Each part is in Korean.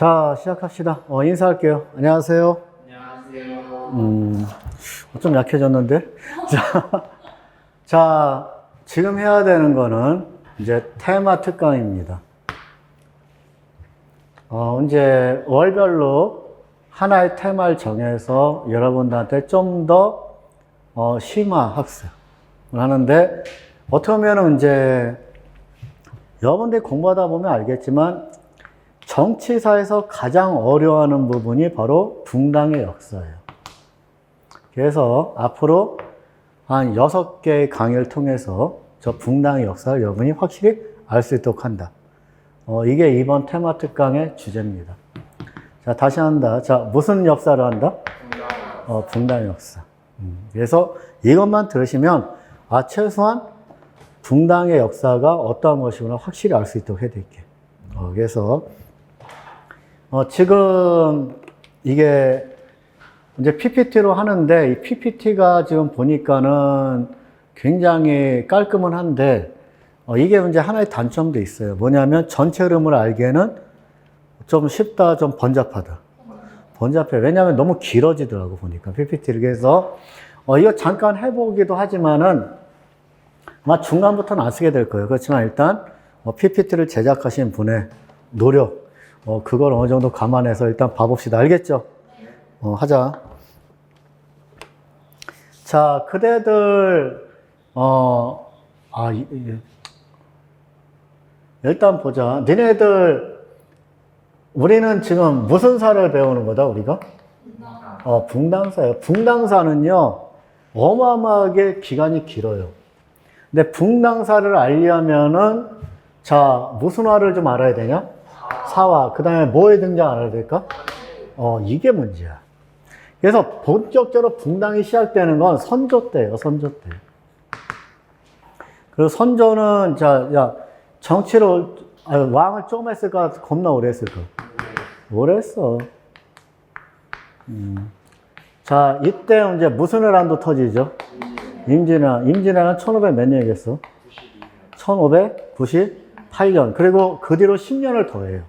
자, 시작합시다. 인사할게요. 안녕하세요. 안녕하세요. 좀 약해졌는데? 자, 지금 해야 되는 거는 이제 테마 특강입니다. 이제 월별로 하나의 테마를 정해서 여러분들한테 좀 더 심화 학습을 하는데, 어떻게 보면 이제 여러분들이 공부하다 보면 알겠지만 정치사에서 가장 어려워하는 부분이 바로 붕당의 역사예요. 그래서 앞으로 한 6개의 강의를 통해서 저 붕당의 역사를 여러분이 확실히 알 수 있도록 한다. 이게 이번 테마 특강의 주제입니다. 자, 다시 한다. 자, 무슨 역사를 한다? 붕당의 역사. 그래서 이것만 들으시면, 최소한 붕당의 역사가 어떠한 것이구나 확실히 알 수 있도록 해드릴게요. 그래서, 지금 이게 이제 PPT로 하는데, 이 PPT가 지금 보니까는 굉장히 깔끔은 한데, 이게 이제 하나의 단점도 있어요. 뭐냐면 전체 흐름을 알기에는 좀 쉽다, 좀 번잡하다. 번잡해. 왜냐하면 너무 길어지더라고, 보니까 PPT를. 그래서 이거 잠깐 해보기도 하지만은 아마 중간부터는 안 쓰게 될 거예요. 그렇지만 일단 PPT를 제작하신 분의 노력, 그걸 어느 정도 감안해서 일단 봐봅시다. 알겠죠? 하자. 자, 그대들 일단 보자. 니네들, 우리는 지금 무슨 사를 배우는 거다, 우리가? 붕당사예요. 붕당사는요, 어마어마하게 기간이 길어요. 근데 붕당사를 알려면은, 자, 무슨 화를 좀 알아야 되냐? 사화. 그 다음에 뭐에 등장 알아야 될까? 이게 문제야. 그래서 본격적으로 붕당이 시작되는 건 선조 때예요, 선조 때. 그리고 선조는, 정치로, 왕을 조금 했을까? 겁나 오래 했을까? 오래 했어. 자, 이때 이제 무슨 해란도 터지죠? 임진왜란. 임진왜란 1500 몇 년이겠어? 1598년. 그리고 그 뒤로 10년을 더 해요.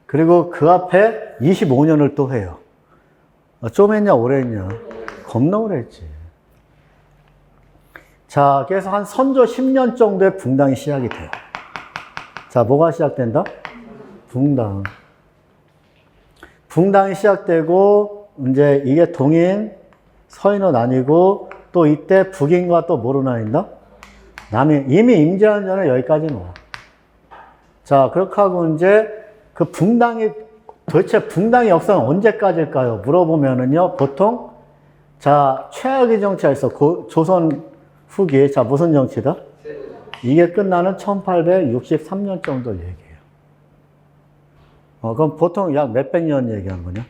그리고 그 앞에 25년을 또 해요. 좀 했냐, 오래 했냐? 겁나 오래 했지. 자, 그래서 한 선조 10년 정도에 붕당이 시작이 돼요. 자, 뭐가 시작된다? 붕당. 붕당이 시작되고, 이제 이게 동인, 서인으로 나뉘고, 또 이때 북인과 또 뭐로 나뉜다? 남인. 이미 임진왜란 전에 여기까지는 와. 자, 그렇게 하고 이제 그 붕당이, 도대체 붕당의 역사는 언제까지일까요? 물어보면은요, 보통, 자, 최악의 정치가 있어. 조선 후기. 자, 무슨 정치다? 이게 끝나는 1863년 정도 얘기해요. 그럼 보통 약 몇백 년 얘기한 거냐?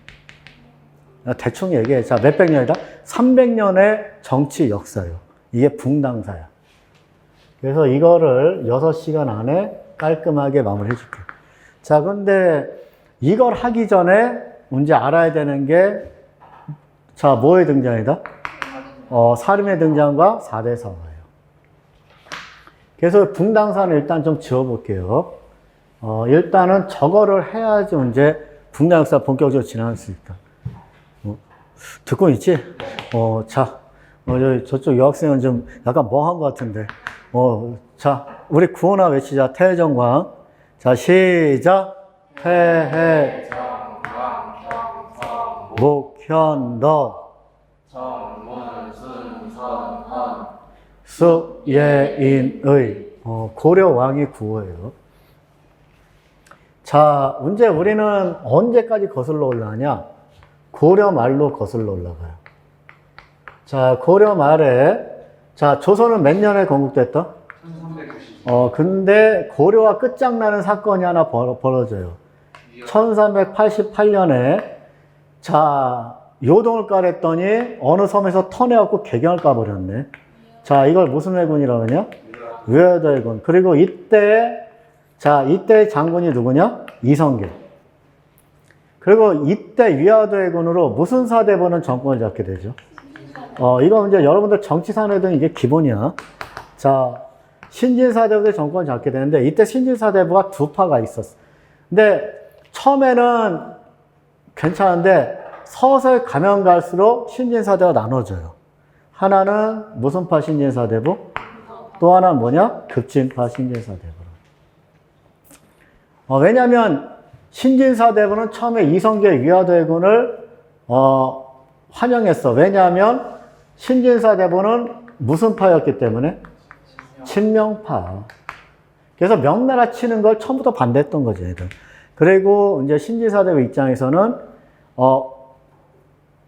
대충 얘기해. 자, 몇백 년이다? 300년의 정치 역사예요. 이게 붕당사야. 그래서 이거를 6시간 안에 깔끔하게 마무리 해줄게요. 자, 근데 이걸 하기 전에 문제 알아야 되는 게, 자, 뭐의 등장이다? 사림의 등장과 4대 사화예요. 그래서 붕당사는 일단 좀 지워볼게요. 일단은 저거를 해야지 이제 붕당 역사 본격적으로 진행할 수 있다. 듣고 있지? 자, 저쪽 여학생은 좀 약간 멍한 것 같은데. 자, 우리 구호나 외치자. 태해정광. 자, 시작. 태해. 목현덕. 정문순선헌. 숙예인의. 고려 왕이 구호예요. 자, 이제 우리는 언제까지 거슬러 올라가냐? 고려 말로 거슬러 올라가요. 자, 고려 말에, 자, 조선은 몇 년에 건국됐다? 1390. 근데 고려와 끝장나는 사건이 하나 벌어져요. 1388년에, 자, 요동을 까랬더니 어느 섬에서 터내갖고 개경을 까버렸네. 자, 이걸 무슨 해군이라고 하냐? 위화도 해군. 그리고 이때 장군이 누구냐? 이성계. 그리고 이때 위화도 해군으로 무슨 사대부는 정권을 잡게 되죠? 이거 이제 여러분들 정치사내등 이게 기본이야. 자, 신진사대부의 정권을 잡게 되는데, 이때 신진사대부가 두 파가 있었어. 근데 처음에는 괜찮은데 서서히 가면 갈수록 신진사대가 나눠져요. 하나는 무슨파 신진사대부, 또 하나는 뭐냐? 급진파 신진사대부. 왜냐하면 신진사대부는 처음에 이성계 위화대군을 환영했어. 왜냐하면 신진사대부는 무슨 파였기 때문에? 친명파. 그래서 명나라 치는 걸 처음부터 반대했던 거지, 얘들. 그리고 이제 신진사대부 입장에서는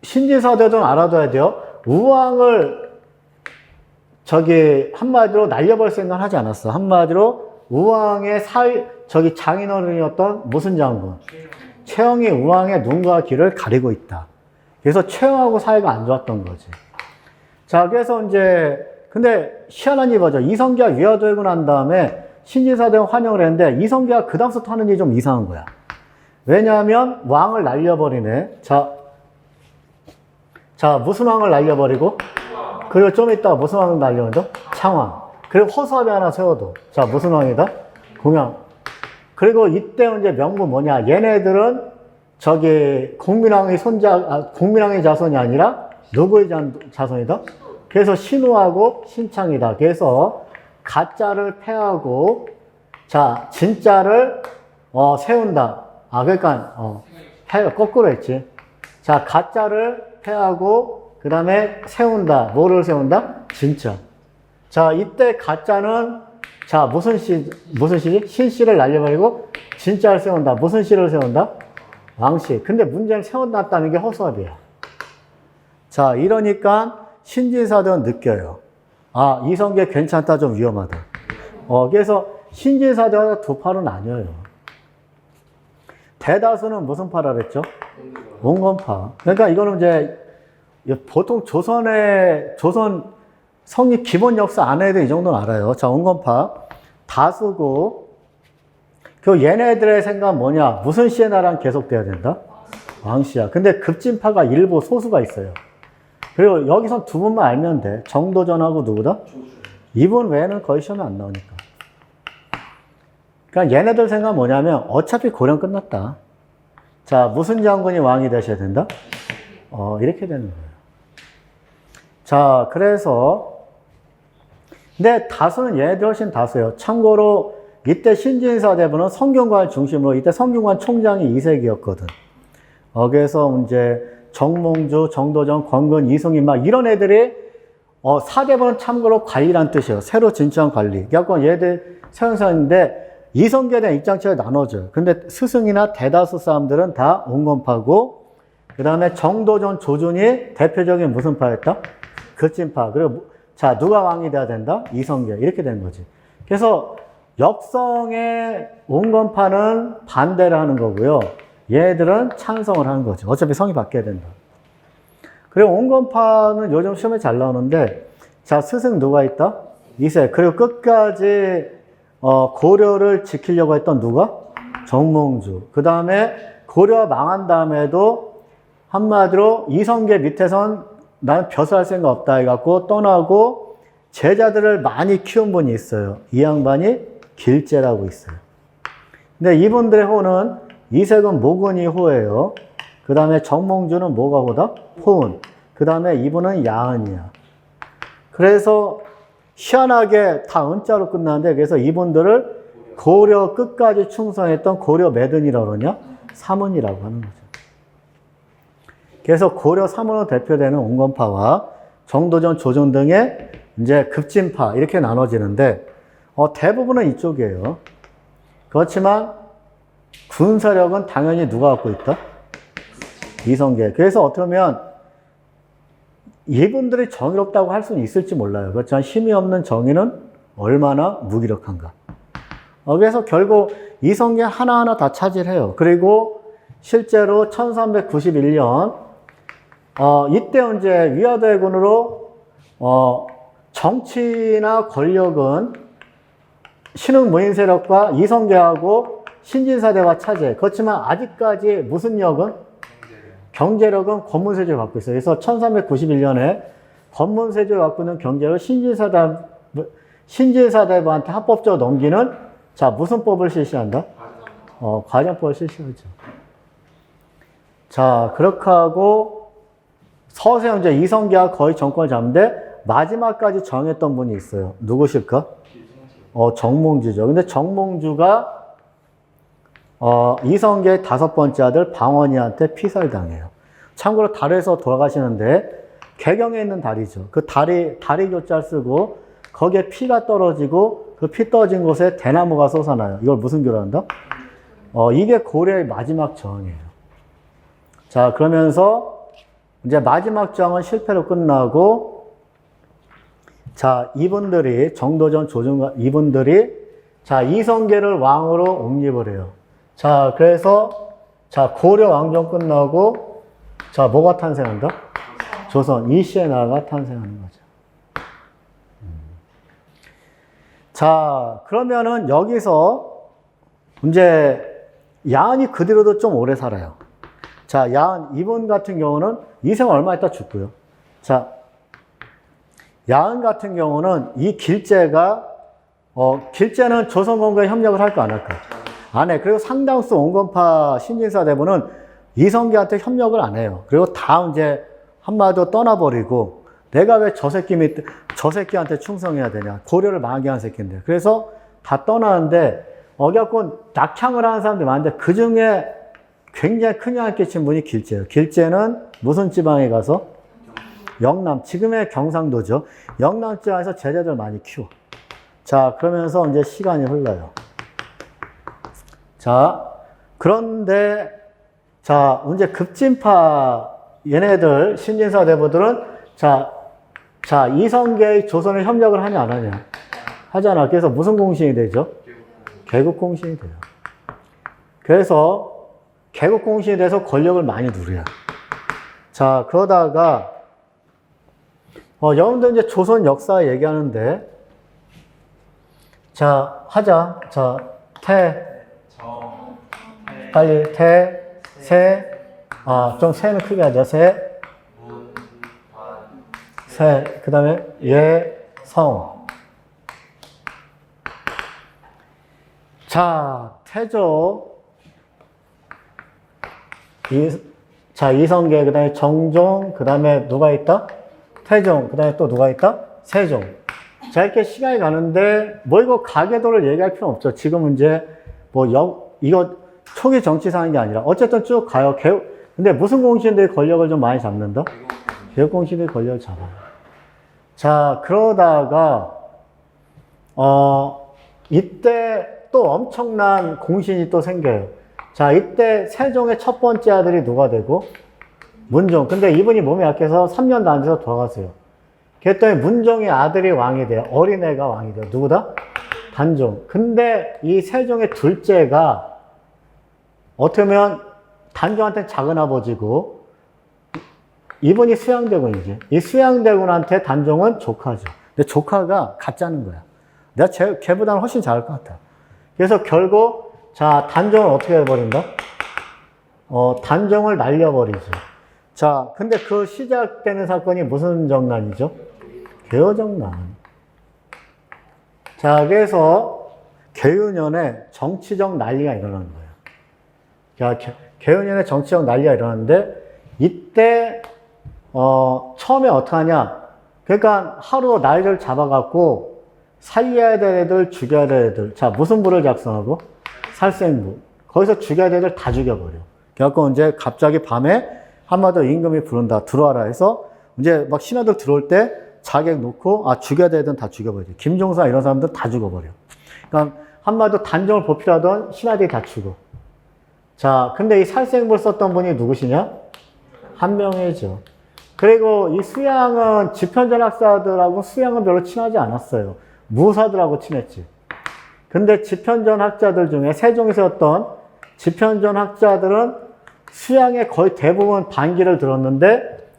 신진사대부는 알아둬야 돼요. 우왕을 한마디로 날려버릴 생각은 하지 않았어. 한마디로 우왕의 장인어른이었던 무슨 장군? 최영이 우왕의 눈과 귀를 가리고 있다. 그래서 최영하고 사이가 안 좋았던 거지. 자, 그래서 이제 근데 희한한 일이 뭐죠? 이성계가 위화되고 난 다음에 신진사대가 환영을 했는데 이성계가 그 다음부터 하는 일이 좀 이상한 거야. 왜냐하면 왕을 날려버리네. 자, 무슨 왕을 날려버리고? 그리고 좀 이따가 무슨 왕을 날려버리죠? 창왕. 그리고 허수아비 하나 세워도. 자, 무슨 왕이다? 공양. 그리고 이때 이제 명분 뭐냐? 얘네들은 국민왕의 자손이 아니라 누구의 자손이다? 그래서 신우하고 신창이다. 그래서 가짜를 패하고, 자, 진짜를, 세운다. 그러니까, 거꾸로 했지. 자, 가짜를 패하고, 그 다음에 세운다. 뭐를 세운다? 진짜. 자, 이때 가짜는, 자, 무슨 시지? 신씨를 날려버리고, 진짜를 세운다. 무슨 씨를 세운다? 왕씨. 근데 문제는 세워놨다는 게 허수아비야. 자, 이러니까 신진사대는 느껴요. 이성계 괜찮다, 좀 위험하다. 그래서 신진사대가 두 팔은 아니에요. 대다수는 무슨 파라 그랬죠? 온건파. 그러니까 이거는 이제 보통 조선 성립 기본 역사 안에도 이 정도는 알아요. 자, 온건파. 다수고, 그 얘네들의 생각은 뭐냐? 무슨 씨의 나라는 계속돼야 된다? 왕씨야. 근데 급진파가 일부 소수가 있어요. 그리고 여기선 두 분만 알면 돼. 정도전하고 누구다? 이분 외에는 거의 시험에 안 나오니까. 그러니까 얘네들 생각은 뭐냐면 어차피 고령 끝났다. 자, 무슨 장군이 왕이 되셔야 된다? 이렇게 되는 거예요. 자, 그래서 근데 다수는 얘네들 훨씬 다수예요. 참고로 이때 신진사대부는 성균관을 중심으로 이때 성균관 총장이 이색이었거든. 그래서 이제 정몽주, 정도전, 권근, 이승인 막 이런 애들이 사대부는 참고로 관리란 뜻이에요. 새로 진출한 관리. 그래서 얘들 세운사인데 이성계에 대한 입장차가 나눠져요. 근데 스승이나 대다수 사람들은 다 온건파고, 그 다음에 정도전, 조준이 대표적인 무슨 파였다? 급진파. 그리고 자, 누가 왕이 돼야 된다? 이성계. 이렇게 되는 거지. 그래서 역성의 온건파는 반대를 하는 거고요. 얘들은 찬성을 하는 거죠. 어차피 성이 바뀌어야 된다. 그리고 온건파는 요즘 시험에 잘 나오는데, 자, 스승 누가 있다? 이세. 그리고 끝까지 고려를 지키려고 했던 누가? 정몽주. 그 다음에 고려가 망한 다음에도 한마디로 이성계 밑에선 나는 벼슬할 생각 없다 해갖고 떠나고 제자들을 많이 키운 분이 있어요. 이 양반이 길제라고 있어요. 근데 이분들의 호는 이색은 모근이 호예요. 그 다음에 정몽주는 뭐가 호다? 호은. 그 다음에 이분은 야은이야. 그래서 희한하게 다 은자로 끝나는데, 그래서 이분들을 고려 끝까지 충성했던 고려 매든이라고 그러냐? 사문이라고 하는 거죠. 그래서 고려 사문으로 대표되는 온건파와 정도전, 조준 등의 이제 급진파 이렇게 나눠지는데, 대부분은 이쪽이에요. 그렇지만 군사력은 당연히 누가 갖고 있다? 이성계. 그래서 어떻게 보면 이분들이 정의롭다고 할 수는 있을지 몰라요. 그렇지만 힘이 없는 정의는 얼마나 무기력한가. 그래서 결국 이성계 하나하나 다 차지해요. 그리고 실제로 1391년 이때 이제 위화대군으로 정치나 권력은 신흥 무인 세력과 이성계하고 신진사대가 차지해. 그렇지만 아직까지 무슨 역은? 경제력은 권문세조를 갖고 있어요. 그래서 1391년에 권문세조를 갖고 있는 경제력을 신진사대부한테 합법적으로 넘기는, 자, 무슨 법을 실시한다? 과정법을 실시하죠. 자, 그렇게 하고 서세현 이제 이성계가 거의 정권을 잡는데 마지막까지 정했던 분이 있어요. 누구실까? 정몽주죠. 근데 정몽주가 이성계의 5번째 아들 방원이한테 피살당해요. 참고로 달에서 돌아가시는데 개경에 있는 달이죠. 그 다리 교자를 쓰고 거기에 피가 떨어지고 그 피 떨어진 곳에 대나무가 솟아나요. 이걸 무슨 교라 한다? 이게 고려의 마지막 저항이에요. 자, 그러면서 이제 마지막 저항은 실패로 끝나고, 자, 이분들이, 정도전, 조준관, 이분들이, 자, 이성계를 왕으로 옹립을 해요. 자, 그래서, 자, 고려 왕정 끝나고, 자, 뭐가 탄생한다? 조선, 이시의 나라가 탄생하는 거죠. 자, 그러면은 여기서 이제 야한이 그 뒤로도 좀 오래 살아요. 자, 야한, 이분 같은 경우는 이 생을 얼마 있다 죽고요. 자, 야한 같은 경우는 이 길제가, 길제는 조선공과에 협력을 할까 안 할까? 안 해. 그리고 상당수 온건파 신진사 대부는 이성계한테 협력을 안 해요. 그리고 다 이제 한마디로 떠나버리고, 내가 왜 저 새끼한테 충성해야 되냐. 고려를 망하게 한 새끼인데. 그래서 다 떠나는데, 어겨군 낙향을 하는 사람들이 많은데, 그 중에 굉장히 큰 영향을 끼친 분이 길제예요. 길제는 무슨 지방에 가서? 영남, 지금의 경상도죠. 영남 지방에서 제자들 많이 키워. 자, 그러면서 이제 시간이 흘러요. 자, 그런데, 자, 이제 급진파 얘네들, 신진사 대부들은, 자, 이성계의 조선에 협력을 하냐, 안 하냐? 하잖아. 그래서 무슨 공신이 되죠? 개국 공신이 돼요. 그래서, 개국 공신이 돼서 권력을 많이 누려요. 자, 그러다가, 여러분들 이제 조선 역사 얘기하는데, 자, 하자. 자, 빨리, 좀 세는 크게 하자. 그 다음에, 성. 자, 태조. 이성계, 그 다음에 정종, 그 다음에 누가 있다? 태종, 그 다음에 또 누가 있다? 세종. 자, 이렇게 시간이 가는데, 이거 가계도를 얘기할 필요는 없죠. 지금 이제, 이거 초기 정치사는 게 아니라, 어쨌든 쭉 가요. 근데 무슨 공신들이 권력을 좀 많이 잡는다? 개국 공신들이 권력을 잡아요. 자, 그러다가, 이때 또 엄청난 공신이 또 생겨요. 자, 이때 세종의 첫 번째 아들이 누가 되고? 문종. 근데 이분이 몸이 약해서 3년도 안 돼서 돌아가세요. 그랬더니 문종의 아들이 왕이 돼요. 어린애가 왕이 돼요. 누구다? 단종. 근데 이 세종의 둘째가 어떻게 보면 단종한테 작은 아버지고 이분이 수양대군이지. 이 수양대군한테 단종은 조카죠. 근데 조카가 가짜는 거야. 내가 걔보다는 훨씬 잘할 것 같아. 그래서 결국 자, 단종을 어떻게 해버린다? 단종을 날려버리죠. 자, 근데 그 시작되는 사건이 무슨 정난이죠? 개요정난. 자, 그래서 개유년에 정치적 난리가 일어나는 거예요. 자, 개유년에 정치적 난리가 일어나는데 이때 처음에 어떻게 하냐? 그러니까 하루 날짜를 잡아갖고 살려야 될 애들, 죽여야 될 애들. 자, 무슨 부를 작성하고? 살생부. 거기서 죽여야 될 애들 다 죽여버려. 그래갖고 이제 갑자기 밤에 한마디로 임금이 부른다. 들어와라 해서 이제 막 신하들 들어올 때 자객 놓고 죽여야 될 애들은 다 죽여버리죠. 김종사 이런 사람들 다 죽어버려. 그러니까 한마디로 단종을 보필하던 신하들이 다 죽어. 자, 근데 이 살생부를 썼던 분이 누구시냐? 한명회죠. 그리고 이 수양은 집현전 학사들하고 수양은 별로 친하지 않았어요. 무사들하고 친했지. 근데 집현전 학자들 중에 세종이 세웠던 집현전 학자들은 수양의 거의 대부분 반기를 들었는데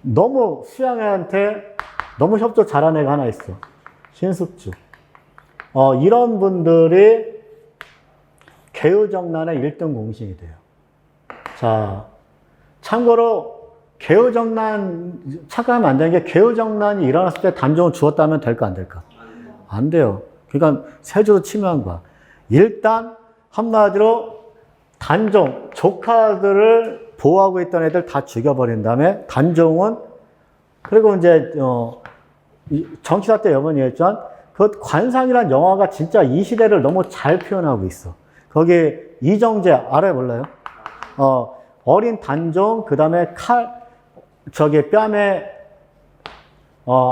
너무 수양한테 너무 협조 잘한 애가 하나 있어. 신숙주. 이런 분들이 개유정난의 1등 공신이 돼요. 자, 참고로 개유정난 착각하면 안 되는 게 개유정난이 일어났을 때 단종을 주었다면 될까 안 될까? 안 돼요. 그러니까 세조도 침해한 거야. 일단 한마디로 단종, 조카들을 보호하고 있던 애들 다 죽여버린 다음에 단종은, 그리고 이제, 정치사 때 여러분 얘기했지만, 그 관상이란 영화가 진짜 이 시대를 너무 잘 표현하고 있어. 거기 이정재, 알아요, 몰라요? 어린 단종, 그 다음에 뺨에,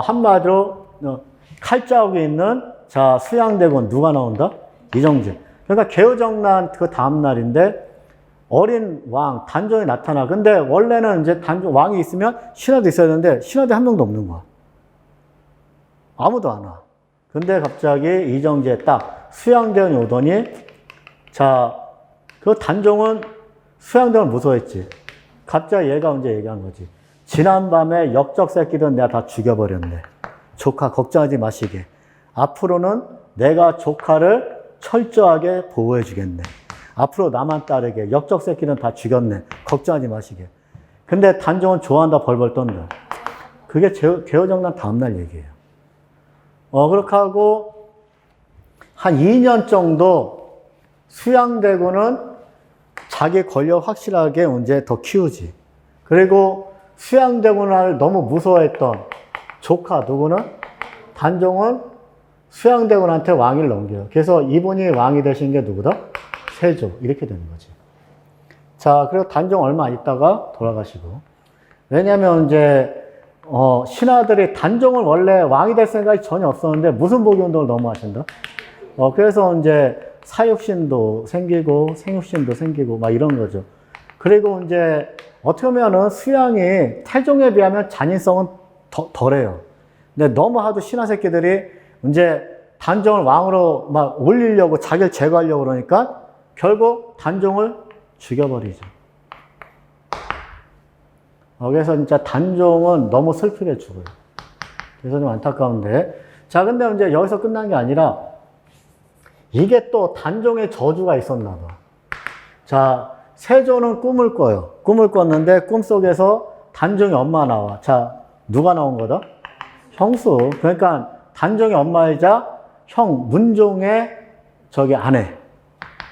한마디로, 칼자국이 있는, 자, 수양대군 누가 나온다? 이정재. 그러니까 개우정난 그 다음날인데, 어린 왕, 단종이 나타나. 근데 원래는 이제 단종, 왕이 있으면 신하도 있어야 되는데, 신하도 한 명도 없는 거야. 아무도 안 와. 근데 갑자기 이정재 딱 수양대군이 오더니, 자, 그 단종은 수양대군을 무서워했지. 갑자기 얘가 언제 얘기한 거지. 지난밤에 역적 새끼들은 내가 다 죽여버렸네. 조카 걱정하지 마시게. 앞으로는 내가 조카를 철저하게 보호해 주겠네. 앞으로 나만 따르게. 역적 새끼는 다 죽였네. 걱정하지 마시게. 근데 단종은 좋아한다 벌벌 떤다. 그게 개호정난 다음날 얘기예요. 그렇게 하고 한 2년 정도 수양대군은 자기 권력 확실하게 이제 더 키우지. 그리고 수양대군을 너무 무서워했던 조카 누구는? 단종은 수양대군한테 왕위를 넘겨요. 그래서 이분이 왕이 되신 게 누구다? 세조. 이렇게 되는 거지. 자, 그리고 단종 얼마 안 있다가 돌아가시고. 왜냐면 이제, 신하들이 단종을 원래 왕이 될 생각이 전혀 없었는데 무슨 복위운동을 너무 하신다? 그래서 이제 사육신도 생기고 생육신도 생기고 막 이런 거죠. 그리고 이제 어떻게 보면은 수양이 태종에 비하면 잔인성은 덜해요. 근데 너무 하도 신하 새끼들이 이제 단종을 왕으로 막 올리려고 자기를 제거하려고 그러니까 결국 단종을 죽여버리죠. 그래서 진짜 단종은 너무 슬프게 죽어요. 그래서 좀 안타까운데. 자, 근데 이제 여기서 끝난 게 아니라 이게 또 단종의 저주가 있었나 봐. 자, 세조는 꿈을 꿔요. 꿈을 꿨는데 꿈속에서 단종의 엄마 나와. 자, 누가 나온 거다? 형수. 그러니까 단종의 엄마이자 형 문종의 저기 아내.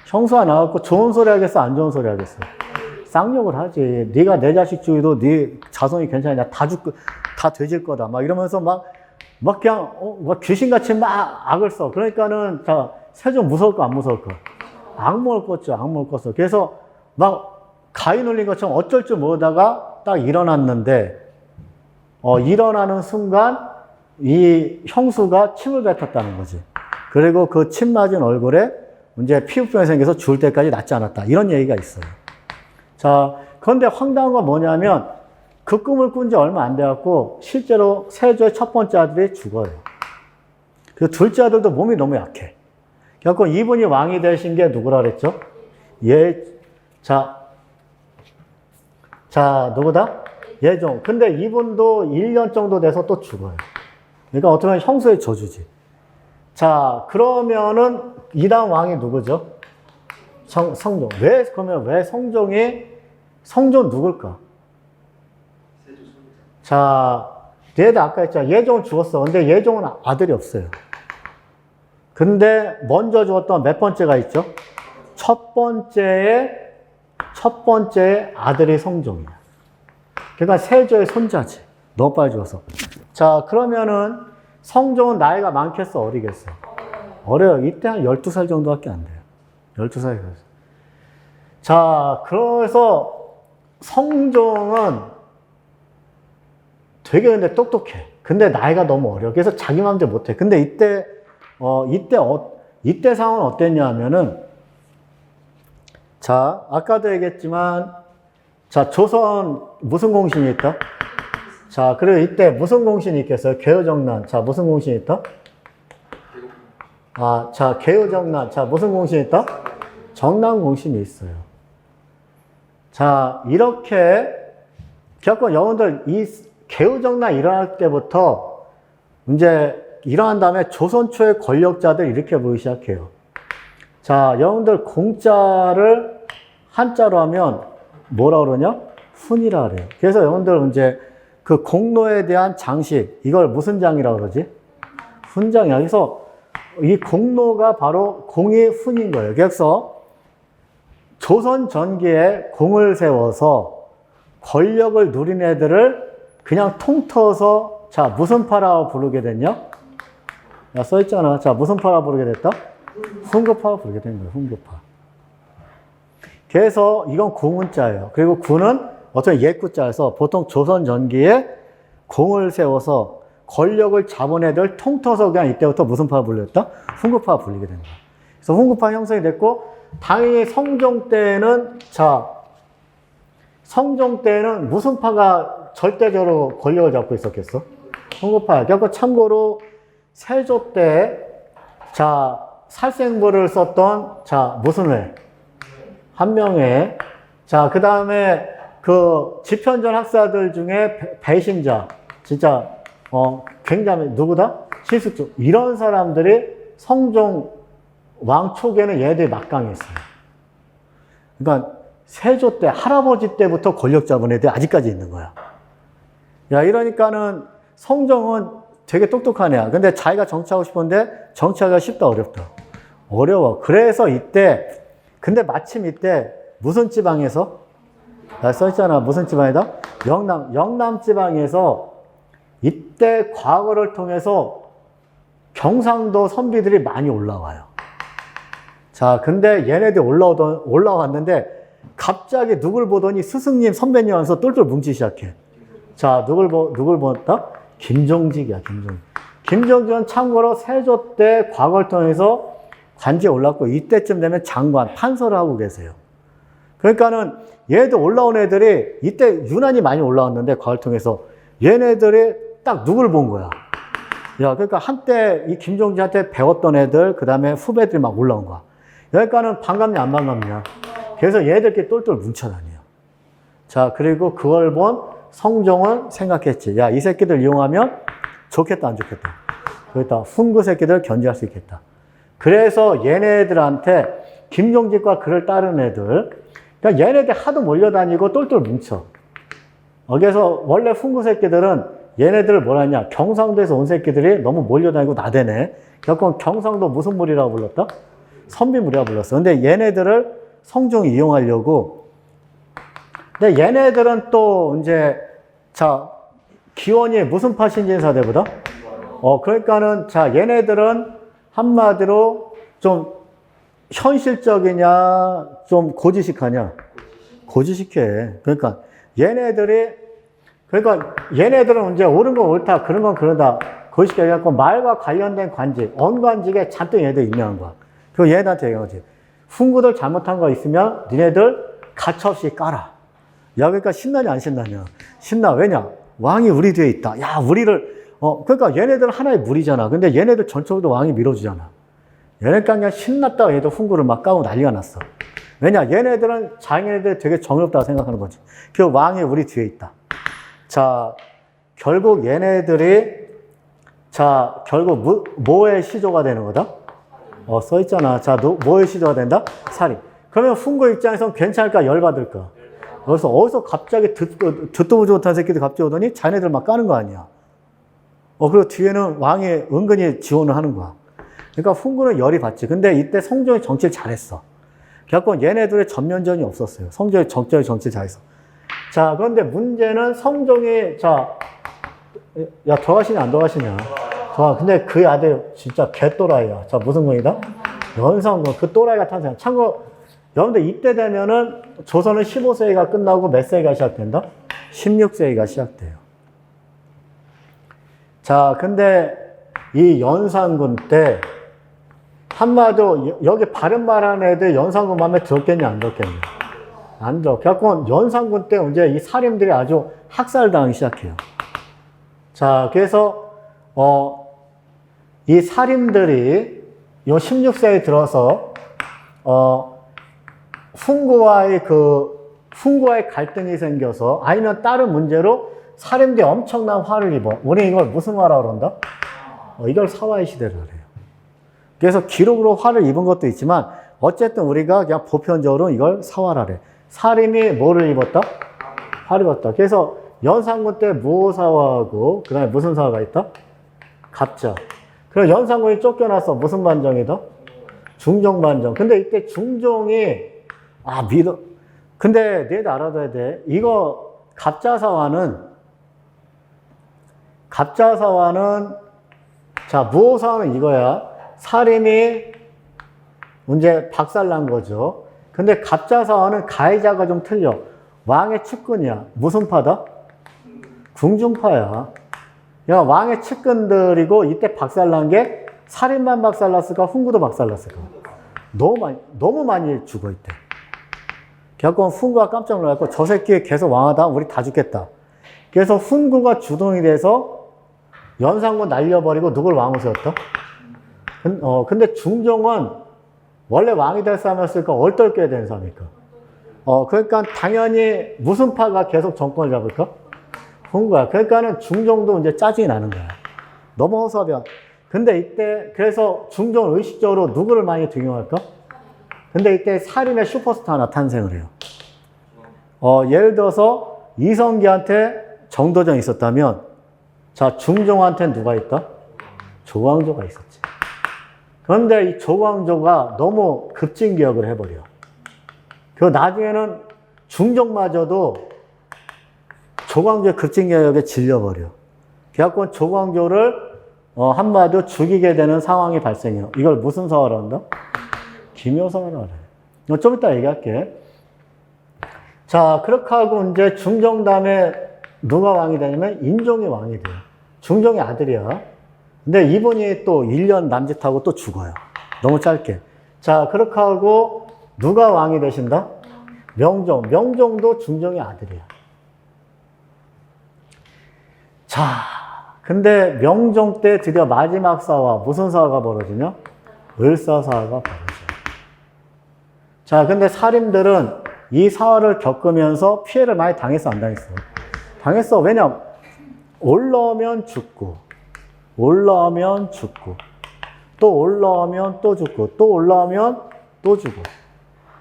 형수가 나왔고 좋은 소리 하겠어? 안 좋은 소리 하겠어? 쌍욕을 하지. 네가 내 자식 죽여도 네 자손이 괜찮냐? 다 돼질 거다. 막 이러면서 막 그냥 막 귀신같이 막 악을 써. 그러니까는 자, 세조 무서울까 안 무서울까? 악몽을 꿨죠. 악몽을 꿨어. 그래서 막 가위 눌린 것처럼 어쩔 줄 모르다가 딱 일어났는데 일어나는 순간 이 형수가 침을 뱉었다는 거지. 그리고 그 침 맞은 얼굴에 이제 피부병이 생겨서 죽을 때까지 낫지 않았다. 이런 얘기가 있어요. 자, 그런데 황당한 건 뭐냐면 그 꿈을 꾼 지 얼마 안 돼갖고 실제로 세조의 첫 번째 아들이 죽어요. 그 둘째 아들도 몸이 너무 약해. 그래갖고 이분이 왕이 되신 게 누구라 그랬죠? 자, 누구다? 예종. 근데 이분도 1년 정도 돼서 또 죽어요. 그러니까 어떻게 보면 형수의 저주지. 자, 그러면은 이 다음 왕이 누구죠? 성종. 그러면 왜 성종 누굴까? 자, 얘도 아까 했잖아. 예종은 죽었어. 근데 예종은 아들이 없어요. 근데 먼저 죽었던 몇 번째가 있죠? 첫 번째의 아들이 성종이야. 그러니까 세조의 손자지. 너무 빨리 죽었어. 자, 그러면은 성종은 나이가 많겠어? 어리겠어? 어려요. 이때 한 12살 정도밖에 안 돼요. 12살이 그랬어. 자, 그래서 성종은 되게 근데 똑똑해. 근데 나이가 너무 어려. 그래서 자기 마음대로 못해. 근데 이때 상황은 어땠냐 하면은, 자, 아까도 얘기했지만, 자, 조선 무슨 공신이 있다? 자, 그리고 이때 무슨 공신이 있겠어요? 개호정난. 자, 무슨 공신이 있다? 자, 개호정난. 자, 무슨 공신이 있다? 정난 공신이 있어요. 자, 이렇게, 결국 여러분들 이 개호정난 일어날 때부터 이제 일어난 다음에 조선 초의 권력자들 이렇게 보이기 시작해요. 자, 여러분들 공자를 한자로 하면 뭐라 그러냐? 훈이라 그래요. 그래서 여러분들 이제 그 공로에 대한 장식, 이걸 무슨 장이라고 그러지? 훈장이야. 그래서 이 공로가 바로 공이 훈인 거예요. 그래서 조선 전기에 공을 세워서 권력을 누린 애들을 그냥 통터서 자, 무슨 파라고 부르게 됐냐? 야, 써있잖아. 자, 무슨 파라 부르게 됐다? 훈구파 부르게 된 거예요. 훈구파. 그래서 이건 구문자예요. 그리고 구는 어떤 옛구자여서 보통 조선 전기에 공을 세워서 권력을 잡은 애들 통터서 그냥 이때부터 무슨 파가 불렸다? 훈구파가 불리게 된 거예요. 그래서 훈구파 형성이 됐고, 당연히 성종 때는, 자, 성종 때는 무슨 파가 절대적으로 권력을 잡고 있었겠어? 훈구파. 그러니까 참고로 세조 때, 자, 살생부를 썼던, 자, 무슨 회? 한명회. 자, 그 다음에 그 집현전 학사들 중에 배신자, 진짜, 굉장히, 누구다? 실숙주. 이런 사람들이 성종 왕 초기에는 얘네들이 막강했어요. 그러니까 세조 때, 할아버지 때부터 권력 잡은 애들이 아직까지 있는 거야. 야, 이러니까는 성종은 되게 똑똑한 애야. 근데 자기가 정치하고 싶은데 정치하기가 쉽다, 어렵다? 어려워. 그래서 이때, 근데 마침 이때 무슨 지방에서? 나 써있잖아. 무슨 지방이다? 영남 지방에서 이때 과거를 통해서 경상도 선비들이 많이 올라와요. 자, 근데 얘네들 올라왔는데 갑자기 누굴 보더니 스승님, 선배님 하면서 똘똘 뭉치기 시작해. 자, 누굴 보았다? 김종직이야, 김종직. 김종직은 참고로 세조 때 과거를 통해서 관직에 올랐고, 이때쯤 되면 장관, 판서를 하고 계세요. 그러니까는 얘들 올라온 애들이 이때 유난히 많이 올라왔는데, 과거를 통해서 얘네들이 딱 누굴 본 거야. 야, 그러니까 한때 이 김종직한테 배웠던 애들, 그 다음에 후배들이 막 올라온 거야. 그러니까는 반갑냐, 안 반갑냐. 그래서 얘들끼리 똘똘 뭉쳐다녀. 자, 그리고 그걸 본 성종은 생각했지. 야, 이 새끼들 이용하면 좋겠다, 안 좋겠다. 그렇다. 훈구 새끼들 견제할 수 있겠다. 그래서 얘네들한테 김종직과 그를 따른 애들, 그러니까 얘네들 하도 몰려다니고 똘똘 뭉쳐. 그래서 원래 훈구 새끼들은 얘네들을 뭐라 했냐, 경상도에서 온 새끼들이 너무 몰려다니고 나대네. 결국 경상도 무슨 무리라고 불렀다? 선비무리라고 불렀어. 근데 얘네들을 성종이 이용하려고. 근데 얘네들은 또 이제, 자, 기원이 무슨 파 신진사대보다? 그러니까는, 자, 얘네들은 한마디로 좀 현실적이냐, 좀 고지식하냐? 고지식해. 그러니까 얘네들은 이제 옳은 건 옳다, 그런 건 그러다. 고지식해. 해갖고 말과 관련된 관직, 언관직에 잔뜩 얘네들 임명한 거야. 그리고 얘네들한테 얘기하지. 훈구들 잘못한 거 있으면 니네들 가차없이 깔아. 야, 그러니까 신나냐, 안 신나냐? 신나. 왜냐? 왕이 우리 뒤에 있다. 야, 그러니까 얘네들 하나의 무리잖아. 근데 얘네들 전적으로 왕이 밀어주잖아. 얘네가 그냥 신났다가 얘도 훈구를 막 까고 난리가 났어. 왜냐? 얘네들은 자기네들 되게 정의롭다고 생각하는 거지. 그 왕이 우리 뒤에 있다. 자, 결국 얘네들이, 자, 결국 뭐의 시조가 되는 거다? 써있잖아. 자, 뭐의 시조가 된다? 살인. 그러면 훈구 입장에서는 괜찮을까? 열받을까? 그래서 어디서 갑자기 듣도 보지 못한 새끼들 갑자기 오더니 자네들 막 까는 거 아니야. 그리고 뒤에는 왕이 은근히 지원을 하는 거야. 그러니까 훈구는 열이 받지. 근데 이때 성종이 정치를 잘했어. 그래갖고 얘네들의 전면전이 없었어요. 성종이 정치를 잘했어. 자, 그런데 문제는 성종이, 자, 야, 돌아가시냐, 안 돌아가시냐. 근데 그 아들 진짜 개또라이야. 자, 무슨 군이다? 연산군. 그 또라이 같은 사람. 참고, 여러분들 이때 되면은 조선은 15세기가 끝나고 몇 세기가 시작된다? 16세기가 시작돼요. 자, 근데 이 연산군 때 한마디로 여기 바른 말하는 애들 연산군 마음에 들었겠냐, 안 들었겠냐? 안 들어. 그래갖고 연산군 때 이제 이 살인들이 아주 학살당하기 시작해요. 자, 그래서 이 살인들이 요 16세에 들어서 훈구와의 갈등이 생겨서 아니면 다른 문제로 살인들이 엄청난 화를 입어. 우리 이걸 무슨 화라고 그런다? 이걸 사화의 시대를 그래요. 그래서 기록으로 화를 입은 것도 있지만 어쨌든 우리가 그냥 보편적으로 이걸 사화라래. 살인이 뭐를 입었다? 화를 입었다. 그래서 연산군 때 무호사화하고 그 다음에 무슨 사화가 있다? 갑자. 그래서 연산군이 쫓겨나서 무슨 반정이다? 중종반정. 근데 이때 중종이 근데 너희도 알아둬야 돼. 이거 갑자사화는 자, 무호사화는 이거야. 사림이 이제 박살난 거죠. 근데 갑자사화는 가해자가 좀 틀려. 왕의 측근이야. 무슨 파다? 궁중파야. 야, 왕의 측근들이고 이때 박살난 게 살인만 박살났을까? 훈구도 박살났을까? 너무 많이 죽어 이때. 결국 훈구가 깜짝 놀랐고 저 새끼 계속 왕하다 우리 다 죽겠다. 그래서 훈구가 주동이 돼서 연산군 날려버리고 누굴 왕으로 세웠다? 근데 중종은 원래 왕이 될 사람이었을까? 얼떨결에 된 사람일까? 그러니까 당연히 무슨 파가 계속 정권을 잡을까? 훈구야. 그러니까는 중종도 이제 짜증이 나는 거야. 너무 허섭이야. 근데 이때 그래서 중종은 의식적으로 누구를 많이 등용할까? 근데 이때 살인의 슈퍼스타가 탄생을 해요. 예를 들어서 이성기한테 정도전이 있었다면 자, 중종한테는 누가 있다? 조광조가 있었지. 그런데 이 조광조가 너무 급진기역을 해버려. 그 나중에는 중종마저도 조광조의 급진기역에 질려버려. 그래갖고 조광조를 한마디로 죽이게 되는 상황이 발생해요. 이걸 무슨 사화라 한다? 기묘사화라 그래. 좀 이따 얘기할게. 자, 그렇게 하고 이제 중종 다음에 누가 왕이 되냐면 인종이 왕이 돼요. 중종의 아들이야. 근데 이분이 또 1년 남짓하고 또 죽어요. 너무 짧게. 자, 그렇게 하고 누가 왕이 되신다? 명종. 명종도 중종의 아들이야. 자, 근데 명종 때 드디어 마지막 사화, 무슨 사화가 벌어지냐? 을사사화가 벌어져요. 자, 근데 살인들은 이 사화를 겪으면서 피해를 많이 당했어, 안 당했어? 당했어. 왜냐? 올라오면 죽고, 올라오면 죽고, 또 올라오면 또 죽고, 또 올라오면 또 죽고.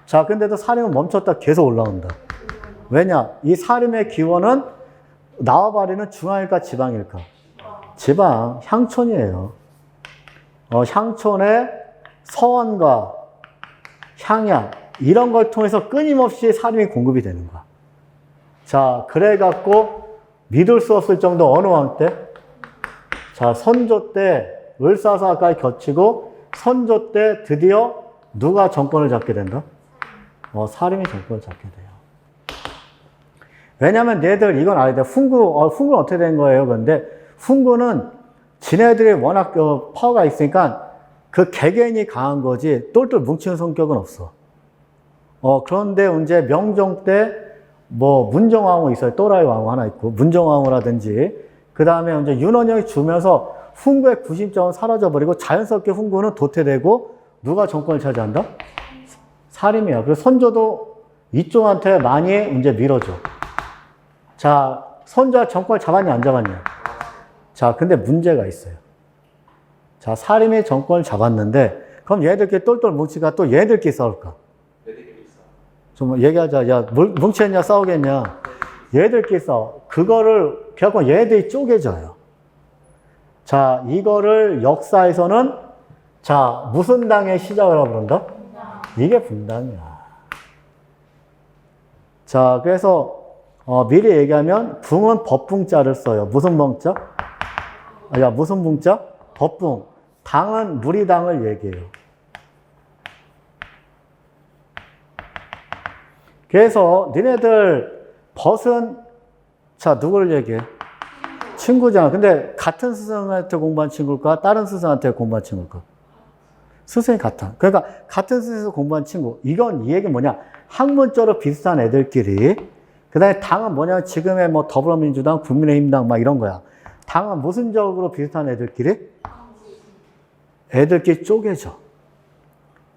자, 근데도 살인은 멈췄다 계속 올라온다. 왜냐? 이 살인의 기원은 나와바리는 중앙일까 지방일까? 지방, 향촌이에요. 향촌의 서원과 향약, 이런 걸 통해서 끊임없이 살인이 공급이 되는 거야. 자, 그래갖고 믿을 수 없을 정도 어느 왕 때? 자, 선조 때 을사사까지 겹치고 선조 때 드디어 누가 정권을 잡게 된다? 사림이 정권을 잡게 돼요. 왜냐면 얘들 이건 알아야 돼. 훈구는 어떻게 된 거예요? 그런데 훈구는 지네들이 워낙 파워가 있으니까 그 개개인이 강한 거지 똘똘 뭉치는 성격은 없어. 그런데 이제 명종 때 뭐 문정왕후 있어요. 또라이 왕후 하나 있고 문정왕후라든지 그 다음에 이제 윤원영이 주면서 훈구의 구심점은 사라져버리고 자연스럽게 훈구는 도태되고 누가 정권을 차지한다? 사림이야. 그래서 선조도 이쪽한테 많이 이제 밀어줘. 자, 선조가 정권을 잡았냐 안 잡았냐? 자, 근데 문제가 있어요. 자, 사림이 정권을 잡았는데 그럼 얘들끼리 똘똘 뭉치가 또 얘들끼리 싸울까? 좀 얘기하자. 야, 뭉치겠냐 싸우겠냐? 얘들끼리 싸워. 그거를 결국 얘들이 쪼개져요. 자, 이거를 역사에서는 자, 무슨 당의 시작을 하고 그런다? 이게 분당이야. 자, 그래서 미리 얘기하면 붕은 법붕자를 써요. 무슨 붕자? 무슨 붕자? 법붕. 당은 무리당을 얘기해요. 그래서 니네들 벗은 자, 누구를 얘기해? 친구잖아. 근데 같은 스승한테 공부한 친구일까? 다른 스승한테 공부한 친구일까? 스승이 같아. 그러니까 같은 스승에서 공부한 친구. 이건 이 얘기 뭐냐? 학문적으로 비슷한 애들끼리. 그 다음에 당은 뭐냐? 지금의 뭐 더불어민주당, 국민의힘당 막 이런 거야. 당은 모순적으로 비슷한 애들끼리? 애들끼리 쪼개져.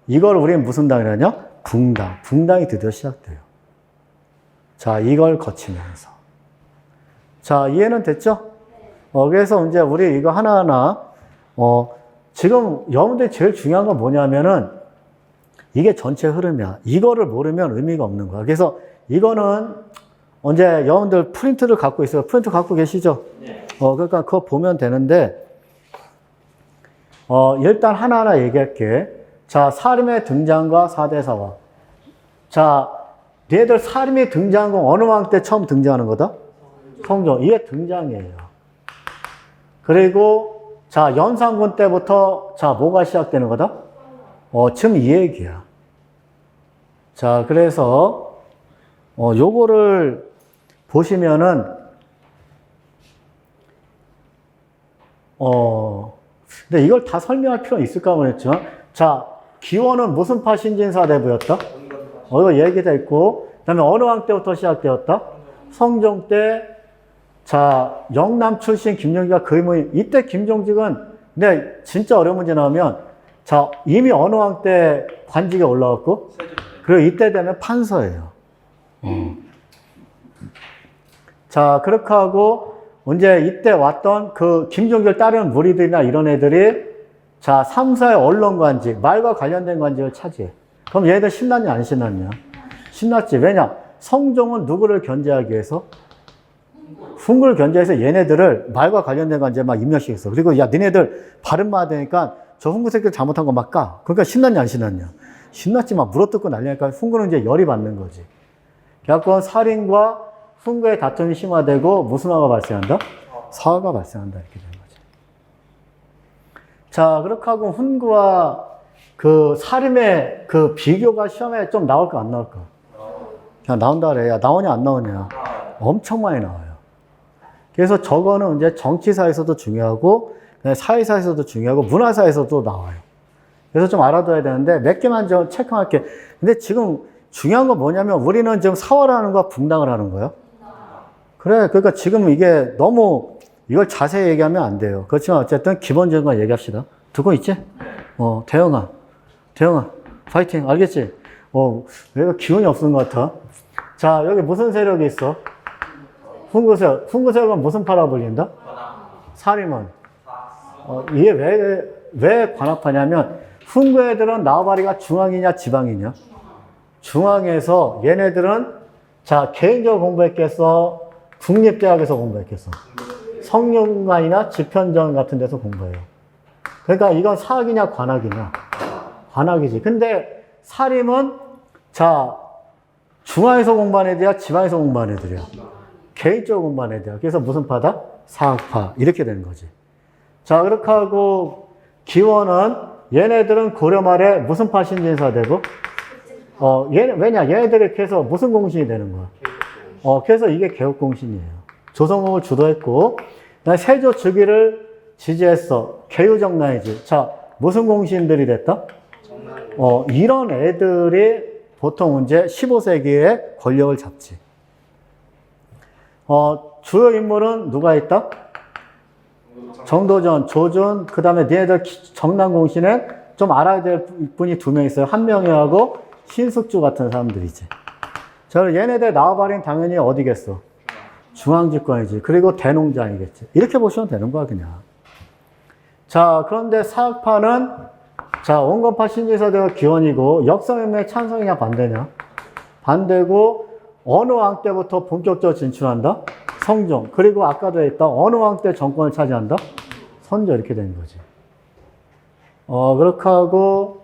이걸 우리는 무슨 당이라냐? 붕당. 붕당이 드디어 시작돼요. 자, 이걸 거치면서. 자, 이해는 됐죠? 그래서 이제 우리 이거 하나하나, 지금 여러분들이 제일 중요한 건 뭐냐면은 이게 전체 흐름이야. 이거를 모르면 의미가 없는 거야. 그래서 이거는 이제 여러분들 프린트를 갖고 있어요. 프린트 갖고 계시죠? 네. 그러니까 그거 보면 되는데, 일단 하나하나 얘기할게. 자, 사림의 등장과 4대 사화. 자, 얘들 사림이 등장한 건 어느 왕 때 처음 등장하는 거다? 성종. 이게 등장이에요. 그리고, 자, 연산군 때부터, 자, 뭐가 시작되는 거다? 지금 이 얘기야. 자, 그래서, 요거를 보시면은, 근데 이걸 다 설명할 필요는 있을까 모르겠지만, 자, 기원은 무슨 파 신진사대부였다? 이거 얘기돼 있고, 그 다음에 어느 왕 때부터 시작되었다? 성종 때, 자, 영남 출신 김종직과 그 의문이, 이때 김종직은, 근데 진짜 어려운 문제 나오면, 자, 이미 어느 왕 때 관직에 올라왔고, 그리고 이때 되면 판서예요. 자, 그렇게 하고, 이제 이때 왔던 그 김종직을 따르는 무리들이나 이런 애들이, 자, 3사의 언론 관직, 말과 관련된 관직을 차지해. 그럼 얘들 신났냐, 안 신났냐? 신났지. 왜냐? 성종은 누구를 견제하기 위해서? 훈구를 견제해서 얘네들을 말과 관련된 관제에 막 입력시켰어. 그리고 야, 니네들 발음만 되니까 저 훈구 새끼들 잘못한 거 막 까. 그러니까 신났냐, 안 신났냐? 신났지. 막 물어뜯고 난리니까 훈구는 이제 열이 받는 거지. 그래갖고 살인과 훈구의 다툼이 심화되고 무슨 화가 발생한다? 사화가 발생한다. 이렇게 되는 거지. 자, 그렇게 하고 훈구와 그 살인의 그 비교가 시험에 좀 나올까, 안 나올까? 그냥 나온다 그래. 야, 나오냐, 안 나오냐? 엄청 많이 나와요. 그래서 저거는 이제 정치사에서도 중요하고, 사회사에서도 중요하고, 문화사에서도 나와요. 그래서 좀 알아둬야 되는데, 몇 개만 좀 체크할게. 근데 지금 중요한 건 뭐냐면, 우리는 지금 사활을 하는 거야, 붕당을 하는 거야? 그래, 그러니까 지금 이게 너무, 이걸 자세히 얘기하면 안 돼요. 그렇지만 어쨌든 기본적인 거 얘기합시다. 듣고 있지? 대영아, 파이팅, 알겠지? 왜 기운이 없는 것 같아? 자, 여기 무슨 세력이 있어? 훈구세력. 훈구세력은 무슨 파라 불린다? 사림은. 이게 왜 관악파냐면, 훈구 애들은 나와바리가 중앙이냐, 지방이냐? 중앙에서 얘네들은, 자, 개인적으로 공부했겠어? 국립대학에서 공부했겠어? 성균관이나 집현전 같은 데서 공부해요. 그러니까 이건 사학이냐, 관악이냐? 관악이지. 근데 사림은, 자, 중앙에서 공부한 애들이야, 지방에서 공부한 애들이야. 개인적으로 공부한 애들이야. 그래서 무슨 파다? 사학파. 이렇게 되는 거지. 자, 그렇게 하고, 기원은, 얘네들은 고려 말에 무슨 파 신진사 되고? 왜냐? 얘네들이 이렇게 해서 무슨 공신이 되는 거야? 그래서 이게 개혁공신이에요. 조선공을 주도했고, 세조 즉위를 지지했어. 개유정난이지. 자, 무슨 공신들이 됐다? 이런 애들이 보통 이제 15세기에 권력을 잡지. 주요 인물은 누가 있다? 정도전, 조준, 그 다음에 니네들 정난공신에 좀 알아야 될 분이 두 명 있어요. 한명회하고 신숙주 같은 사람들이지. 자, 얘네들 나와버린 당연히 어디겠어? 중앙집권이지. 그리고 대농장이겠지. 이렇게 보시면 되는 거야, 그냥. 자, 그런데 사학파는, 자, 원건파 신진사대가 기원이고, 역사혁명의 찬성이냐, 반대냐? 반대고, 어느 왕 때부터 본격적으로 진출한다? 성종. 그리고 아까도 했다. 어느 왕 때 정권을 차지한다? 선조. 이렇게 되는 거지. 그렇게 하고,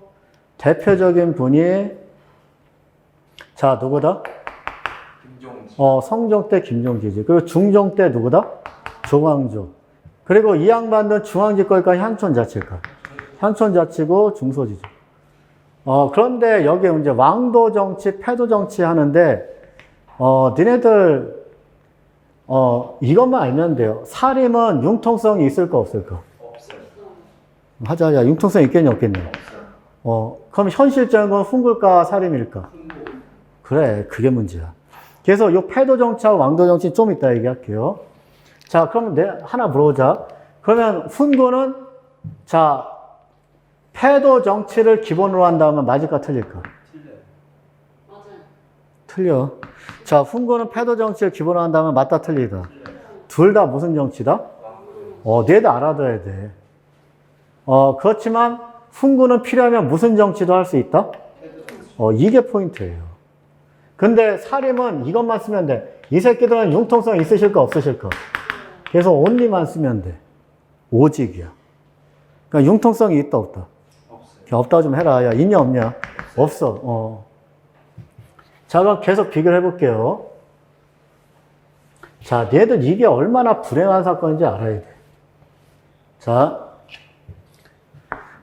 대표적인 분이, 자, 누구다? 성종 때 김종기지. 그리고 중종 때 누구다? 조광조. 그리고 이 양반은 중앙집권일까, 향촌자치일까? 향촌자치고 중소지주. 그런데 여기 이제 왕도 정치, 패도 정치 하는데, 니네들, 이것만 알면 돼요. 사림은 융통성이 있을까, 없을까? 없어요. 하자, 야, 융통성 있겠냐, 없겠냐? 그럼 현실적인 건 훈구일까, 사림일까? 그래, 그게 문제야. 그래서 요 패도 정치하고 왕도 정치 좀 이따 얘기할게요. 자, 그럼 하나 물어보자. 그러면 훈구는, 자, 패도 정치를 기본으로 한다면 맞을까, 틀릴까? 맞아요. 틀려. 자, 훈구는 패도 정치를 기본으로 한다면 맞다, 틀리다? 둘 다 무슨 정치다? 얘도 알아둬야 돼. 그렇지만 훈구는 필요하면 무슨 정치도 할 수 있다? 이게 포인트예요. 근데 사림은 이것만 쓰면 돼. 이 새끼들은 융통성 있으실까, 없으실까? 그래서 only만 쓰면 돼. 오직이야. 그러니까 융통성이 있다, 없다? 없어요. 없다 좀 해라. 야, 있냐, 없냐? 없어. 자, 그럼 계속 비교를 해볼게요. 자, 얘들 이게 얼마나 불행한 사건인지 알아야 돼. 자,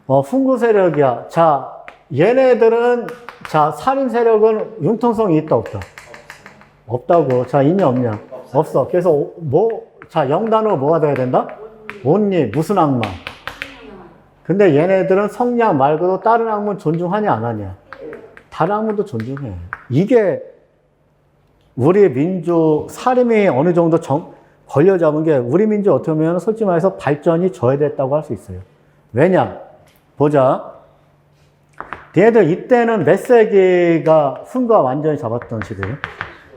훈구 세력이야. 자, 얘네들은, 자, 살인 세력은 융통성이 있다, 없다? 없다고. 자, 있냐, 없냐? 없어. 그래서, 자, 영단어로 뭐가 돼야 된다? 온리, 무슨 악마? 근데 얘네들은 성냥 말고도 다른 학문 존중하냐, 안 하냐? 다른 학문도 존중해. 이게 우리 민족, 살인이 어느 정도 걸려 잡은 게 우리 민족 어떻게 보면 솔직히 말해서 발전이 저해됐다고 할 수 있어요. 왜냐? 보자. 얘들 이때는 몇 세기가 훈가 완전히 잡았던 시대예요.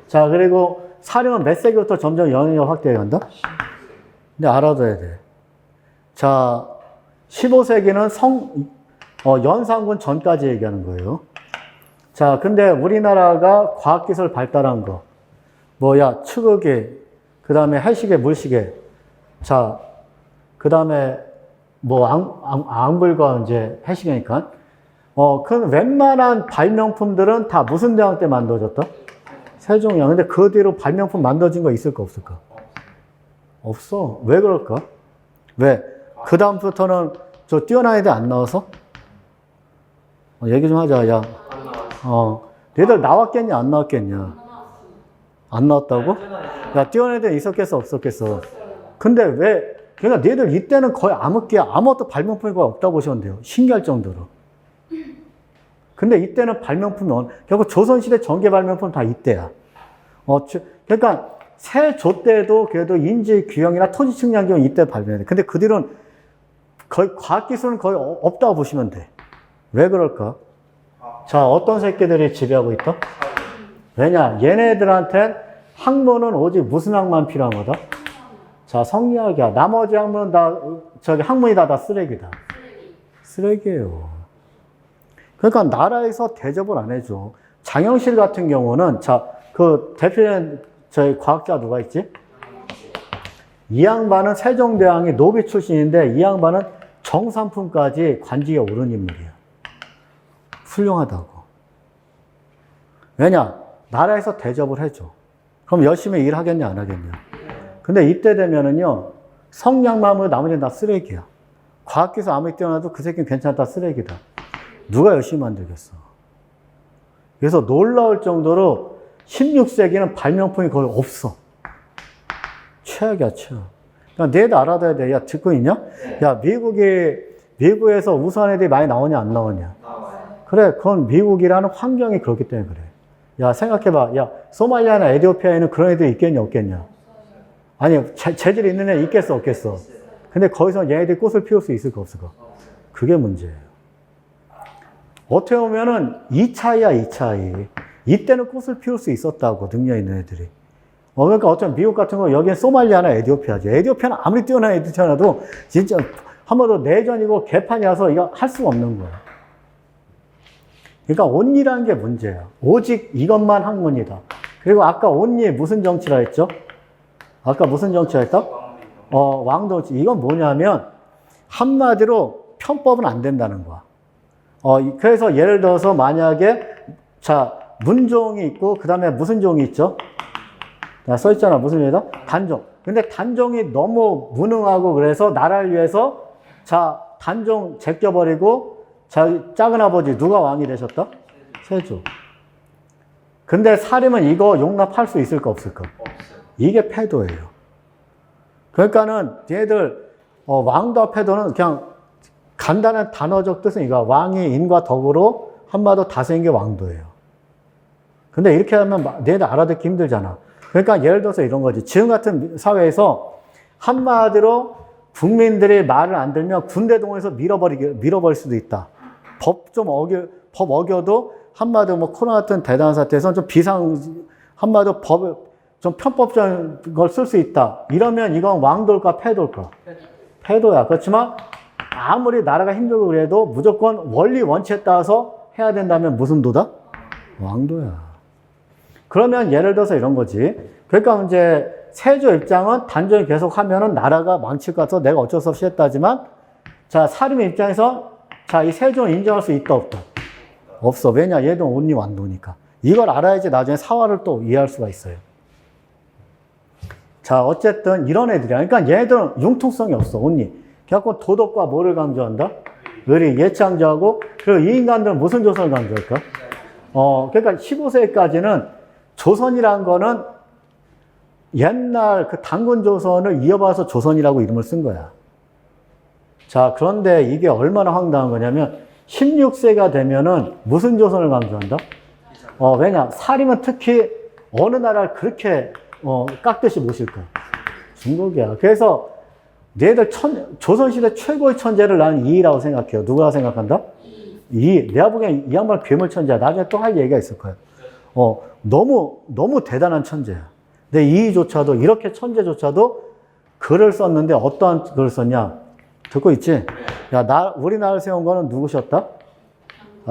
자, 그리고 살인은 몇 세기부터 점점 영향력 확대해 간다? 근데 알아둬야 돼. 자, 15세기는 연산군 전까지 얘기하는 거예요. 자, 근데 우리나라가 과학기술 발달한 거, 축의기, 그 다음에 해시계, 물시계, 자, 그 다음에 앙불과 이제 해시계니까, 그 웬만한 발명품들은 다 무슨 대왕 때 만들어졌다? 세종이야. 근데 그 뒤로 발명품 만들어진 거 있을까, 없을까? 없어. 왜 그럴까? 왜? 그 다음부터는 저 뛰어난 애들 안 나와서? 얘기 좀 하자, 야. 얘들 나왔겠냐, 안 나왔겠냐? 안 나왔다고? 야, 뛰어난 애들 있었겠어, 없었겠어? 근데 왜, 그러니까 얘들 이때는 거의 아무것도 발명품이 거의 없다고 보시면 돼요. 신기할 정도로. 근데 이때는 발명품은, 결국 조선시대 전개 발명품 다 이때야. 그러니까 세조 때도 그래도 인지 규형이나 토지 측량 규형 이때 발명해. 근데 그 뒤로는 거의 과학기술은 거의 없다고 보시면 돼. 왜 그럴까? 자, 어떤 새끼들이 지배하고 있다? 왜냐? 얘네들한테 학문은 오직 무슨 학만 필요한 거다? 자, 성리학이야. 나머지 학문은 학문이 다 쓰레기다. 쓰레기예요. 그러니까 나라에서 대접을 안 해줘. 장영실 같은 경우는, 자, 그 대표는 저희 과학자 누가 있지? 이 양반은 세종대왕이 노비 출신인데 이 양반은 정삼품까지 관직에 오른 인물이야. 훌륭하다고. 왜냐? 나라에서 대접을 해줘. 그럼 열심히 일하겠냐, 안 하겠냐? 근데 이때 되면은요, 성냥만으로 나머지는 다 쓰레기야. 과학기술 아무리 뛰어나도 그 새끼는 괜찮다, 쓰레기다. 누가 열심히 만들겠어? 그래서 놀라울 정도로 16세기는 발명품이 거의 없어. 최악이야, 최악. 그러니까 너희도 알아둬야 돼. 야, 듣고 있냐? 야, 미국에서 우수한 애들이 많이 나오냐, 안 나오냐? 그래, 그건 미국이라는 환경이 그렇기 때문에 그래. 야, 생각해봐. 야, 소말리아나 에티오피아에는 그런 애들이 있겠냐, 없겠냐? 아니, 재질 있는 애 있겠어, 없겠어? 근데 거기서 얘네들이 꽃을 피울 수 있을까, 없을까? 그게 문제예요. 어떻게 보면은 이 차이야, 이 차이. 이때는 꽃을 피울 수 있었다고, 능력 있는 애들이. 그러니까 어쩌면 미국 같은 거, 여기는 소말리아나 에티오피아지. 에티오피아는 아무리 뛰어난 애들 뛰어나도 진짜 한 번 더 내전이고 개판이라서 이거 할 수가 없는 거야. 그러니까 온리라는 게 문제야. 오직 이것만 학문이다. 그리고 아까 온리 무슨 정치라 했죠? 아까 무슨 정치라 했다? 왕정치. 이건 뭐냐면 한마디로 편법은 안 된다는 거야. 그래서 예를 들어서 만약에 자 문종이 있고 그 다음에 무슨 종이 있죠? 써 있잖아. 무슨 종이다? 단종. 근데 단종이 너무 무능하고 그래서 나라를 위해서 자 단종 제껴버리고 자 작은 아버지 누가 왕이 되셨다? 세조. 근데 살인은 이거 용납할 수 있을까 없을까? 없어요. 이게 패도예요. 그러니까는 얘들 왕도와 패도는 그냥 간단한 단어적 뜻은 이거 왕이 인과 덕으로 한마디로 다스린 게 왕도예요. 근데 이렇게 하면 얘들 알아듣기 힘들잖아. 그러니까 예를 들어서 이런 거지. 지금 같은 사회에서 한마디로 국민들이 말을 안 들면 군대 동원해서 밀어버릴 수도 있다. 법 어겨도 한마디로 뭐 코로나 같은 대단한 사태에서는 좀 한마디로 좀 편법적인 걸 쓸 수 있다. 이러면 이건 왕도일까 패도일까? 패도야. 그렇지만 아무리 나라가 힘들고 그래도 무조건 원리 원칙에 따라서 해야 된다면 무슨 도다? 왕도야. 그러면 예를 들어서 이런 거지. 그러니까 이제 세조 입장은 단종이 계속 하면은 나라가 망칠 것 같아서 내가 어쩔 수 없이 했다지만 자, 사림의 입장에서 자, 이 세조는 인정할 수 있다, 없다? 없어. 왜냐? 얘도 온리 왕도니까. 이걸 알아야지 나중에 사화를 또 이해할 수가 있어요. 자, 어쨌든 이런 애들이야. 그러니까 얘네들은 융통성이 없어, 언니. 그래갖고 도덕과 뭐를 강조한다? 의리, 예창조하고, 그리고 이 인간들은 무슨 조선을 강조할까? 그러니까 15세까지는 조선이란 거는 옛날 그 단군 조선을 이어봐서 조선이라고 이름을 쓴 거야. 자, 그런데 이게 얼마나 황당한 거냐면 16세가 되면은 무슨 조선을 강조한다? 왜냐? 사림은 특히 어느 나라를 그렇게 깍듯이 모실 거야. 중국이야. 그래서 얘들 조선시대 최고의 천재를 나는 이이라고 생각해요. 누가 생각한다? 이. 내가 보기엔 이 양반 괴물 천재야. 나중에 또 할 얘기가 있을 거야. 너무 대단한 천재야. 근데 이이조차도, 이렇게 천재조차도 글을 썼는데 어떠한 글을 썼냐? 듣고 있지? 야, 우리나라를 세운 거는 누구셨다?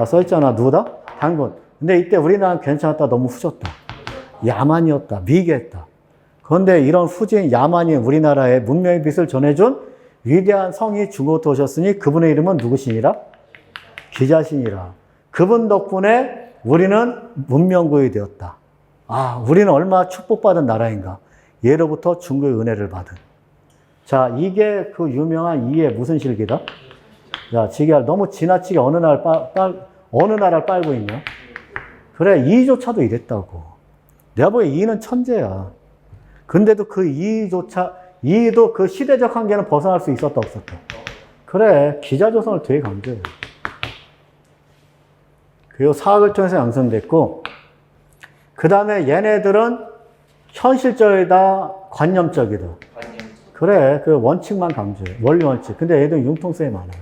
써있잖아. 누구다? 단군. 근데 이때 우리나라는 괜찮았다. 너무 후졌다. 야만이었다. 미개했다. 그런데 이런 후진 야만이 우리나라의 문명의 빛을 전해준 위대한 성이 중국부터 오셨으니 그분의 이름은 누구시니라? 기자신이라. 그분 덕분에 우리는 문명국이 되었다. 아, 우리는 얼마나 축복받은 나라인가. 예로부터 중국의 은혜를 받은. 자, 이게 그 유명한 이의 무슨 실기다? 야, 지게 너무 지나치게 어느 나라를 빨고 있냐? 그래, 이조차도 이랬다고. 내가 보기엔 이는 천재야. 근데도 그 이도 그 시대적 한계는 벗어날 수 있었다, 없었다? 그래, 기자조선을 되게 강조해. 그리고 사학을 통해서 양성됐고, 그 다음에 얘네들은 현실적이다, 관념적이다. 그래, 그 원칙만 강조해. 원리 원칙. 근데 얘들 융통성이 많아요.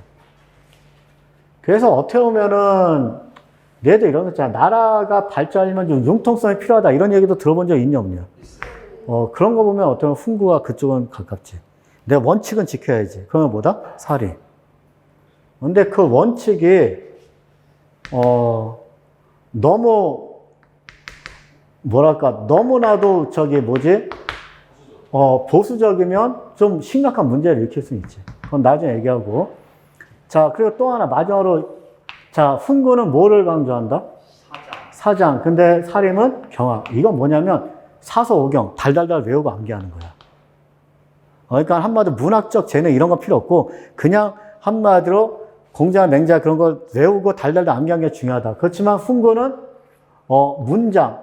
그래서 어떻게 보면은, 얘도 이런 거 있잖아. 나라가 발전하려면 좀 융통성이 필요하다. 이런 얘기도 들어본 적 있냐, 없냐? 그런 거 보면 어떤 훈구가 그쪽은 가깝지. 내 원칙은 지켜야지. 그러면 뭐다? 살인. 근데 그 원칙이, 너무, 뭐랄까, 너무나도 보수적이면 좀 심각한 문제를 일으킬 수 있지. 그건 나중에 얘기하고. 자, 그리고 또 하나, 마지막으로, 자, 훈구는 뭐를 강조한다? 사장. 근데 살림은 경악. 이건 뭐냐면, 사서오경, 달달달 외우고 암기하는 거야. 그러니까 한마디로 문학적 재능 이런 거 필요 없고, 그냥 한마디로 공자, 맹자 그런 걸 외우고 달달달 암기하는 게 중요하다. 그렇지만 훈구는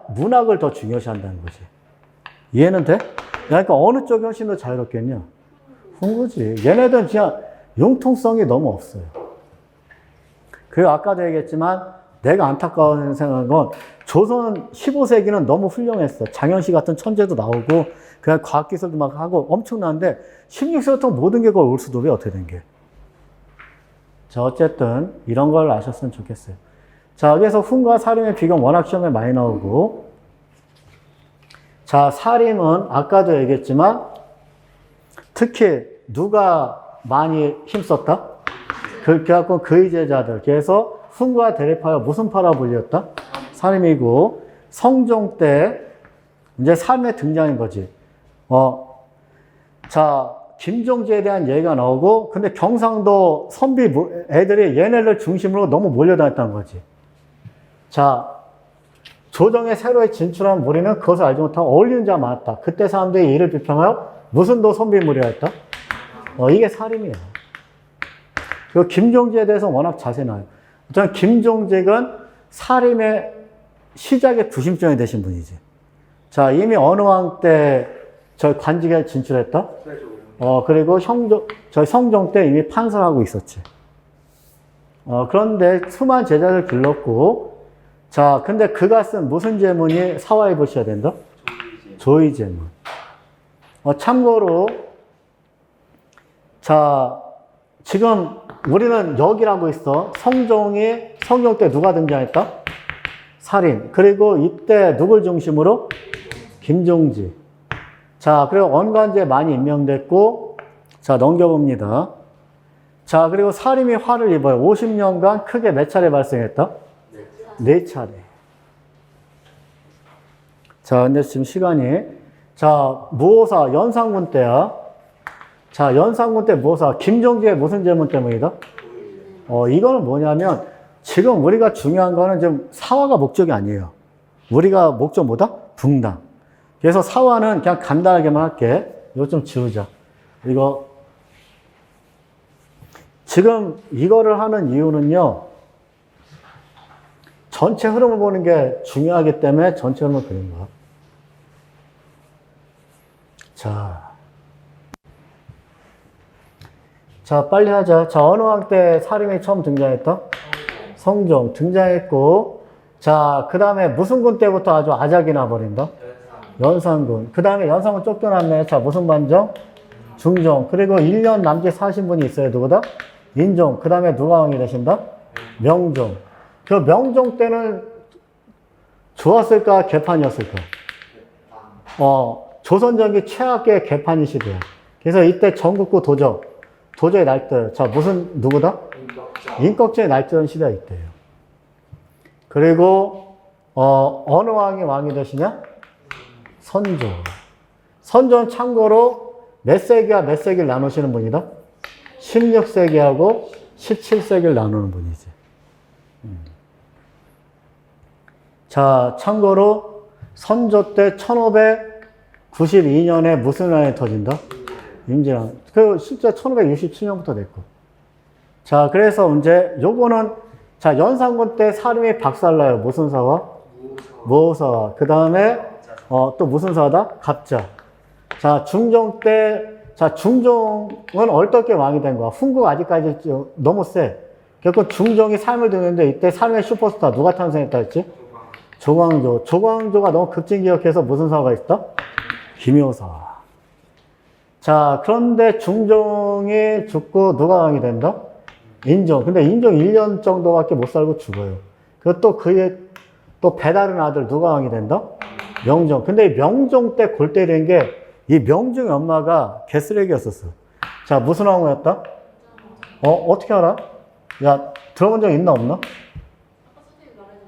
문학을 더 중요시한다는 거지. 이해는 돼? 그러니까 어느 쪽이 훨씬 더 자유롭겠냐? 훈구지. 얘네들은 진짜 융통성이 너무 없어요. 그리고 아까도 얘기했지만 내가 안타까운 생각한 건 조선 15세기는 너무 훌륭했어. 장현시 같은 천재도 나오고 그냥 과학기술도 막 하고 엄청난데 16세부터 모든 게 거의 올 수도 왜 어떻게 된 게. 자, 어쨌든 이런 걸 아셨으면 좋겠어요. 자, 그래서 훈과 사림의 비교는 워낙 시험에 많이 나오고, 자, 사림은 아까도 얘기했지만 특히 누가 많이 힘썼다? 그렇게 해갖고 그의 제자들. 그래서 훈과 대립하여 무슨 파라 불렸다? 사림이고, 성종 때 이제 사림의 등장인 거지. 자, 김종지에 대한 얘기가 나오고, 근데 경상도 선비 애들이 얘네를 중심으로 너무 몰려다녔다는 거지. 자, 조정에 새로이 진출한 무리는 그것을 알지 못하고 어울리는 자가 많았다. 그때 사람들이 이를 비평하여 무슨 도 선비 무리가 있다? 이게 사림이야. 그리고 김종지에 대해서 워낙 자세히 나와요. 저는 김종직은 사림의 시작의 구심점이 되신 분이지. 자, 이미 어느 왕 때 저 관직에 진출했다? 그리고 저희 성종 때 이미 판서하고 있었지. 그런데 수많은 제자를 길렀고, 자, 근데 그가 쓴 무슨 제문이 사화에 보셔야 된다? 조의 제문. 참고로, 자, 지금 우리는 여기라고 있어. 성종 때 누가 등장했다? 사림. 그리고 이때 누굴 중심으로? 김종지. 자, 그리고 언관제 많이 임명됐고, 자, 넘겨봅니다. 자, 그리고 사림이 화를 입어요. 50년간 크게 몇 차례 발생했다? 4차례. 자, 근데 지금 시간이. 자, 무호사, 연산군 때야. 자, 연산군 때 무호사, 김종지의 무슨 제문 때문이다? 이거는 뭐냐면, 지금 우리가 중요한 거는 지금 사화가 목적이 아니에요. 우리가 목적 뭐다? 붕당. 그래서 사화는 그냥 간단하게만 할게. 이거 좀 지우자. 이거 지금 이거를 하는 이유는요. 전체 흐름을 보는 게 중요하기 때문에 전체 흐름을 그린 거야. 자, 빨리 하자. 자, 어느 왕 때 사림이 처음 등장했다? 성종 등장했고, 자, 그 다음에 무슨 군 때부터 아주 아작이 나버린다? 연산군. 그 다음에 연산군 쫓겨났네. 자, 무슨 반정? 중종. 그리고 1년 남짓 사신 분이 있어요. 누구다? 인종. 그 다음에 누가 왕이 되신다? 명종. 그 명종 때는 좋았을까? 개판이었을까? 조선전기 최악의 개판이 시대야. 그래서 이때 전국구 도저의 날들. 자, 누구다? 인격제의 날짜는 시대가 있대요. 그리고, 어느 왕이 되시냐? 선조. 선조는 참고로 몇 세기와 몇 세기를 나누시는 분이다? 16세기하고 17세기를 나누는 분이지. 자, 참고로 선조 때 1592년에 무슨 난이 터진다? 임진왜란. 그 실제 1567년부터 됐고. 자, 그래서 이제 요거는 자, 연산군 때 사림이 박살나요. 무슨 사화? 무오사화. 그 다음에 또 무슨 사화다? 갑자. 자, 중종 때 자, 중종은 어떻게 왕이 된 거야? 훈국 아직까지 너무 세. 결국 중종이 삶을 드는데 이때 삶의 슈퍼스타 누가 탄생했다 했지? 조광조. 조광조가 너무 급진기역해서 무슨 사화가 있다? 기묘사화. 자, 그런데 중종이 죽고 누가 왕이 된다? 인종. 근데 인종 1년 정도밖에 못 살고 죽어요. 그리고 또 그의 또 배다른 아들 누가 왕이 된다? 명종. 근데 명종 때 골 때리는 게 이 명종의 엄마가 개쓰레기였었어. 자, 무슨 왕후였다? 어떻게 알아? 야, 들어본 적 있나 없나?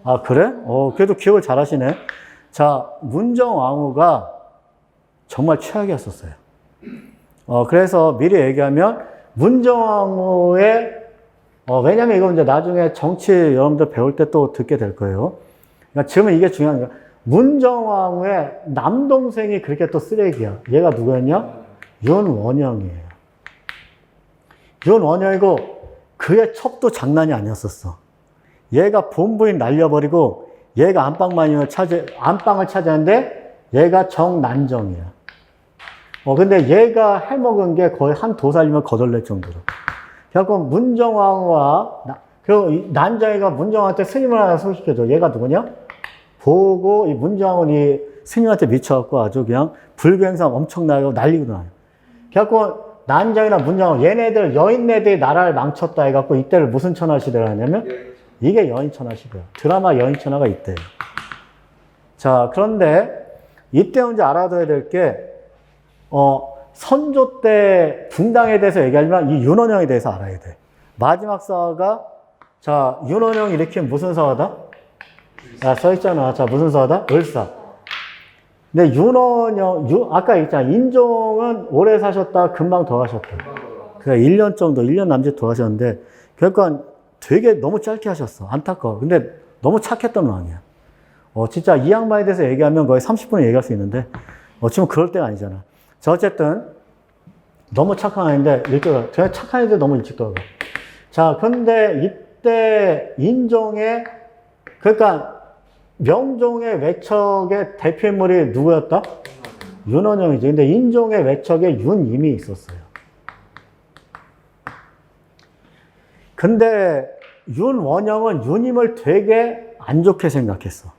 아, 그래? 그래도 기억을 잘 하시네. 자, 문정왕후가 정말 최악이었었어요. 그래서 미리 얘기하면 문정왕후의 왜냐면 이거 이제 나중에 정치 여러분들 배울 때 또 듣게 될 거예요. 그러니까 지금은 이게 중요한 거야. 문정왕후의 남동생이 그렇게 또 쓰레기야. 얘가 누구였냐? 윤원영이에요. 윤원영이고 그의 첩도 장난이 아니었었어. 얘가 본부인 날려버리고 얘가 안방을 차지하는데 얘가 정난정이야. 근데 얘가 해먹은 게 거의 한 도살림을 거덜낼 정도로. 결국 문정왕후와 그리고 난정이가 문정왕한테 스님을 하나 소개시켜줘. 얘가 누구냐? 보고 이 문정왕은 이 스님한테 미쳐갖고 아주 그냥 불교행사 엄청나게 난리고 나요. 그래갖고 난정이나 문정왕 얘네들 여인네들이 나라를 망쳤다 해갖고 이때를 무슨 천하 시대를 하냐면 이게 여인천하 시대야. 드라마 여인천하가 이때예요. 자, 그런데 이때 이제 알아둬야 될 게 선조 때 붕당에 대해서 얘기하지만 이 윤원영에 대해서 알아야 돼. 마지막 사화가 자, 윤원영이 일으킨 무슨 사화다? 야, 써있잖아. 자, 무슨 사화다? 을사. 근데 윤원영, 아까 있잖아. 인종은 오래 사셨다, 금방 더 하셨다. 그래, 1년 정도, 1년 남짓 더 하셨는데, 그러니까 되게 너무 짧게 하셨어. 안타까워. 근데 너무 착했던 왕이야. 진짜 이 양반에 대해서 얘기하면 거의 30분을 얘기할 수 있는데, 지금 그럴 때가 아니잖아. 자, 어쨌든, 너무 착한 아이인데, 되게 착한 아이인데 너무 일찍 돌아가. 자, 근데 이때 인종의, 그러니까, 명종의 외척의 대표인물이 누구였다? 윤원영이지. 근데 인종의 외척에 윤임이 있었어요. 근데 윤원영은 윤임을 되게 안 좋게 생각했어.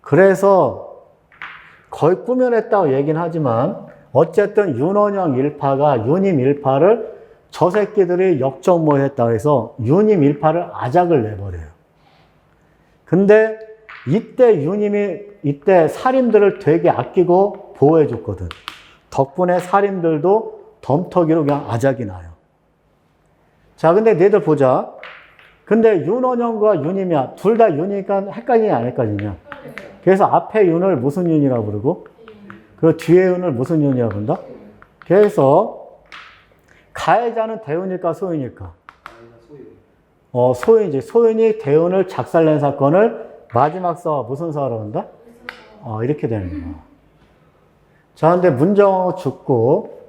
그래서 거의 꾸며냈다고 얘기는 하지만 어쨌든 윤원영 일파가 윤임 일파를 저 새끼들이 역적모했다고 해서 윤임 일파를 아작을 내버려요. 근데 이때 이때 살인들을 되게 아끼고 보호해 줬거든. 덕분에 살인들도 덤터기로 그냥 아작이 나요. 자, 근데 너희들 보자. 근데 윤원영과 윤임이야. 둘 다 윤이니까 헷갈리냐 안 헷갈리냐. 그래서 앞에 윤을 무슨 윤이라고 부르고 그 뒤에 윤을 무슨 윤이라고 부른다? 그래서 가해자는 대운일까 소윤일까? 소윤이지. 소윤이 대운을 작살낸 사건을 마지막 사화 무슨 사화로 온다? 이렇게 되는 거야. 자, 근데 문정호 죽고,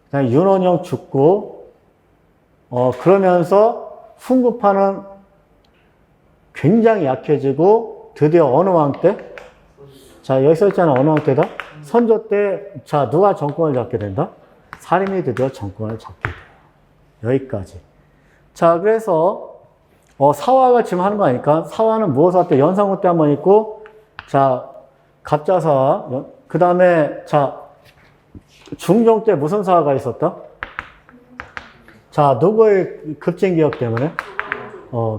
그다음에 윤원영 죽고, 그러면서 훈구파는 굉장히 약해지고, 드디어 어느 왕 때? 자, 여기 써있잖아. 어느 왕 때다? 선조 때, 자, 누가 정권을 잡게 된다? 사림이 드디어 정권을 잡게 돼요. 여기까지. 자, 그래서, 사화가 지금 하는 거 아니까? 사화는 무엇을 할 때? 연산군 때 한 번 있고, 자, 갑자사화, 그 다음에, 자, 중종 때 무슨 사화가 있었다? 자, 누구의 급진개혁 때문에?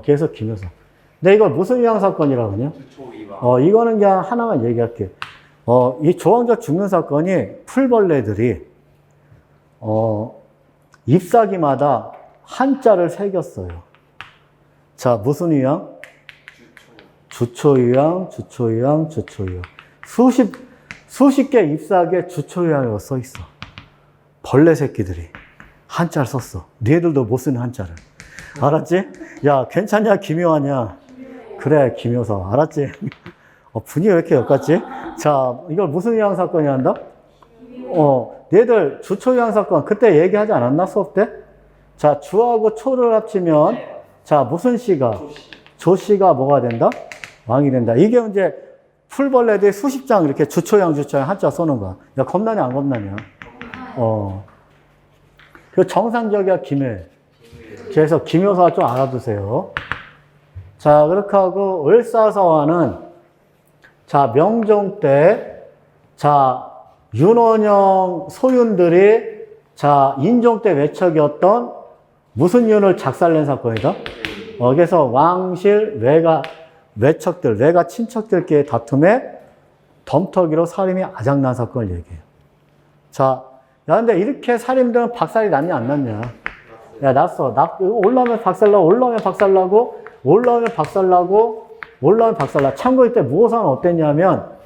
계속 김효성. 근데 이걸 무슨 위양 사건이라고 하냐? 이거는 그냥 하나만 얘기할게. 이 조광적 죽는 사건이 풀벌레들이, 잎사귀마다 한자를 새겼어요. 자, 무슨 위양? 주초위양, 주초위양, 주초위양. 수십 개 잎사귀에 주초위양이라고 써 있어. 벌레 새끼들이 한자를 썼어. 니네들도 못 쓰는 한자를. 알았지? 야, 괜찮냐? 기묘하냐? 그래, 기묘사. 알았지? 분위기 왜 이렇게 엮었지? 자, 이걸 무슨 위양 사건이 한다? 얘들 주초위양 사건 그때 얘기하지 않았나? 수업 때? 자, 주하고 초를 합치면 자, 무슨 씨가? 조씨가 뭐가 된다? 왕이 된다. 이게 이제 풀벌레들이 수십 장 이렇게 주초양 한자 써놓은 거야. 야, 겁나냐, 안 겁나냐? 그 정상적이야, 김해. 그래서 김효사 좀 알아두세요. 자, 그렇게 하고, 을사서화는, 자, 명종 때, 자, 윤원영 소윤들이, 자, 인종 때 외척이었던 무슨 윤을 작살낸 사건이다? 그래서 왕실, 외척들, 외가 친척들끼리 다툼에 덤터기로 살인이 아작난 사건을 얘기해요. 자, 야, 근데 이렇게 살인들은 박살이 났냐, 안 났냐? 야, 났어. 올라오면 박살나고, 올라오면 박살나고, 올라오면 박살나고, 올라오면 박살나. 참고 이때 무호사는 어땠냐면,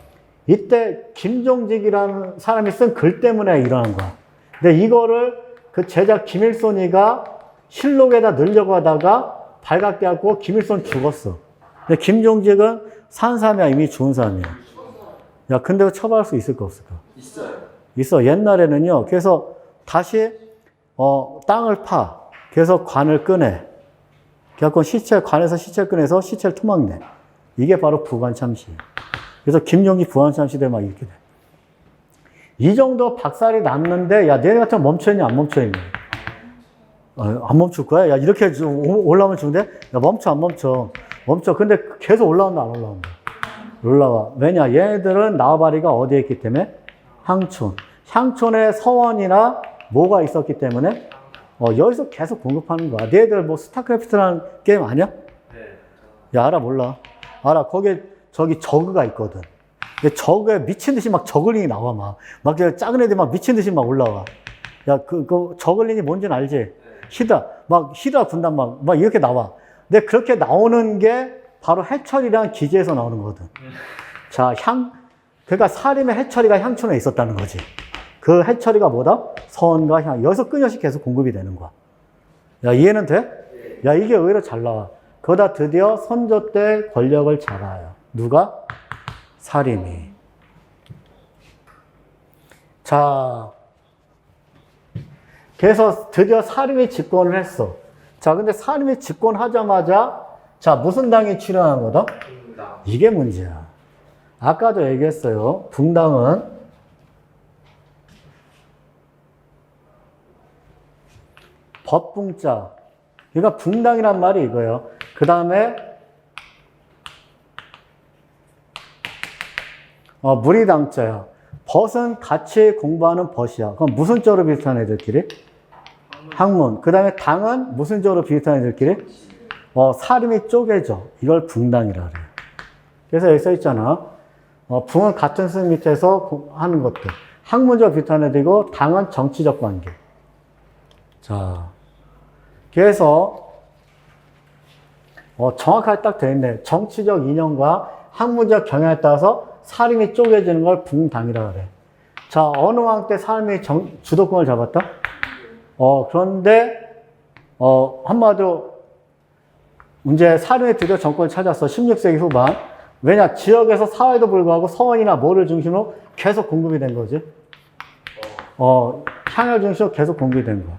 이때 김종직이라는 사람이 쓴 글 때문에 일어난 거야. 근데 이거를 그 제자 김일손이가 실록에다 넣으려고 하다가 발각돼 갖고 김일손 죽었어. 근데 김종직은 산 사람이야, 이미 죽은 사람이야. 야, 근데 처벌할 수 있을까, 없을까? 있어요. 있어. 옛날에는요. 그래서 다시, 땅을 파. 그래서 관을 꺼내. 그래갖고 관에서 시체를 꺼내서 시체를 토막내. 이게 바로 부관참시예요. 그래서 김종기 부관참시 때 막 이렇게 돼. 이 정도 박살이 났는데, 야, 얘네 같은 멈춰있냐, 안 멈춰있냐? 안 멈출 거야? 야, 이렇게 올라오면 좋은데? 야, 멈춰, 안 멈춰? 멈춰. 근데 계속 올라온다, 안 올라온다? 올라와. 왜냐? 얘네들은 나와바리가 어디에 있기 때문에? 향촌. 향촌에 서원이나 뭐가 있었기 때문에 여기서 계속 공급하는 거야. 얘네들 뭐 스타크래프트라는 게임 아니야? 네. 야, 알아, 몰라. 알아. 거기에 저기 저그가 있거든. 저그에 미친 듯이 막 저글링이 나와, 막 작은 애들이 막 미친 듯이 막 올라와. 야, 그 저글링이 뭔지는 알지? 네. 히드라 군단 막 이렇게 나와. 근데 그렇게 나오는 게 바로 해철이라는 기지에서 나오는 거거든. 자, 그러니까 사림의 해철이가 향촌에 있었다는 거지. 그 해철이가 뭐다? 선과 향. 여기서 끊임없이 계속 공급이 되는 거야. 야, 이해는 돼? 야, 이게 의외로 잘 나와. 그러다 드디어 선조 때 권력을 잡아요. 누가? 사림이. 자, 그래서 드디어 사림이 집권을 했어. 자, 근데 사림이 집권하자마자 자, 무슨 당이 출현한 거다? 붕당. 이게 문제야. 아까도 얘기했어요. 붕당은 법붕자. 그러니까 붕당이란 말이 이거예요. 그 다음에 무리당자야. 벗은 같이 공부하는 벗이야. 그럼 무슨 자로 비슷한 애들끼리? 학문. 그 다음에 당은 무슨 자로 비슷한 애들끼리? 사림이 쪼개져. 이걸 붕당이라 그래요. 그래서 여기 써있잖아. 붕은 같은 스 밑에서 하는 것들. 학문적 비슷한 애들이고, 당은 정치적 관계. 자. 그래서, 정확하게 딱 되어 있네. 정치적 이념과 학문적 경향에 따라서 사림이 쪼개지는 걸 붕당이라 그래. 자, 어느 왕 때 사림이 주도권을 잡았다? 그런데, 한마디로, 이제 사림이 드디어 정권을 찾았어. 16세기 후반. 왜냐? 지역에서 사회도 불구하고 서원이나 뭐를 중심으로 계속 공급이 된 거지. 향을 중심으로 계속 공급이 된 거야.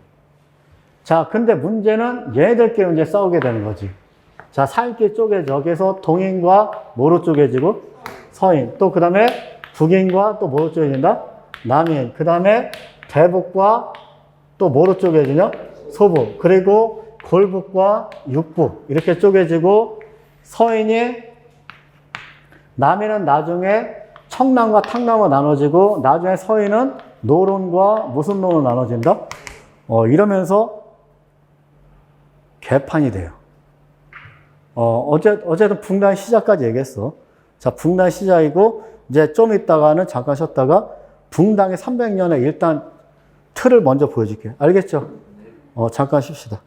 자, 근데 문제는 얘네들끼리 이제 싸우게 되는 거지. 자, 사인끼리 쪼개져. 그래서 동인과 뭐로 쪼개지고? 서인. 또 그 다음에 북인과 또 뭐로 쪼개진다? 남인. 그 다음에 대북과 또 뭐로 쪼개지냐? 소북. 그리고 골북과 육북. 이렇게 쪼개지고 서인이 남인은 나중에 청남과 탕남으로 나눠지고 나중에 서인은 노론과 무슨 논으로 나눠진다? 이러면서 개판이 돼요. 어쨌든 붕당 시작까지 얘기했어. 자, 붕당 시작이고 이제 좀 있다가는 잠깐 쉬었다가 붕당의 300년에 일단 틀을 먼저 보여줄게. 알겠죠? 잠깐 쉽시다.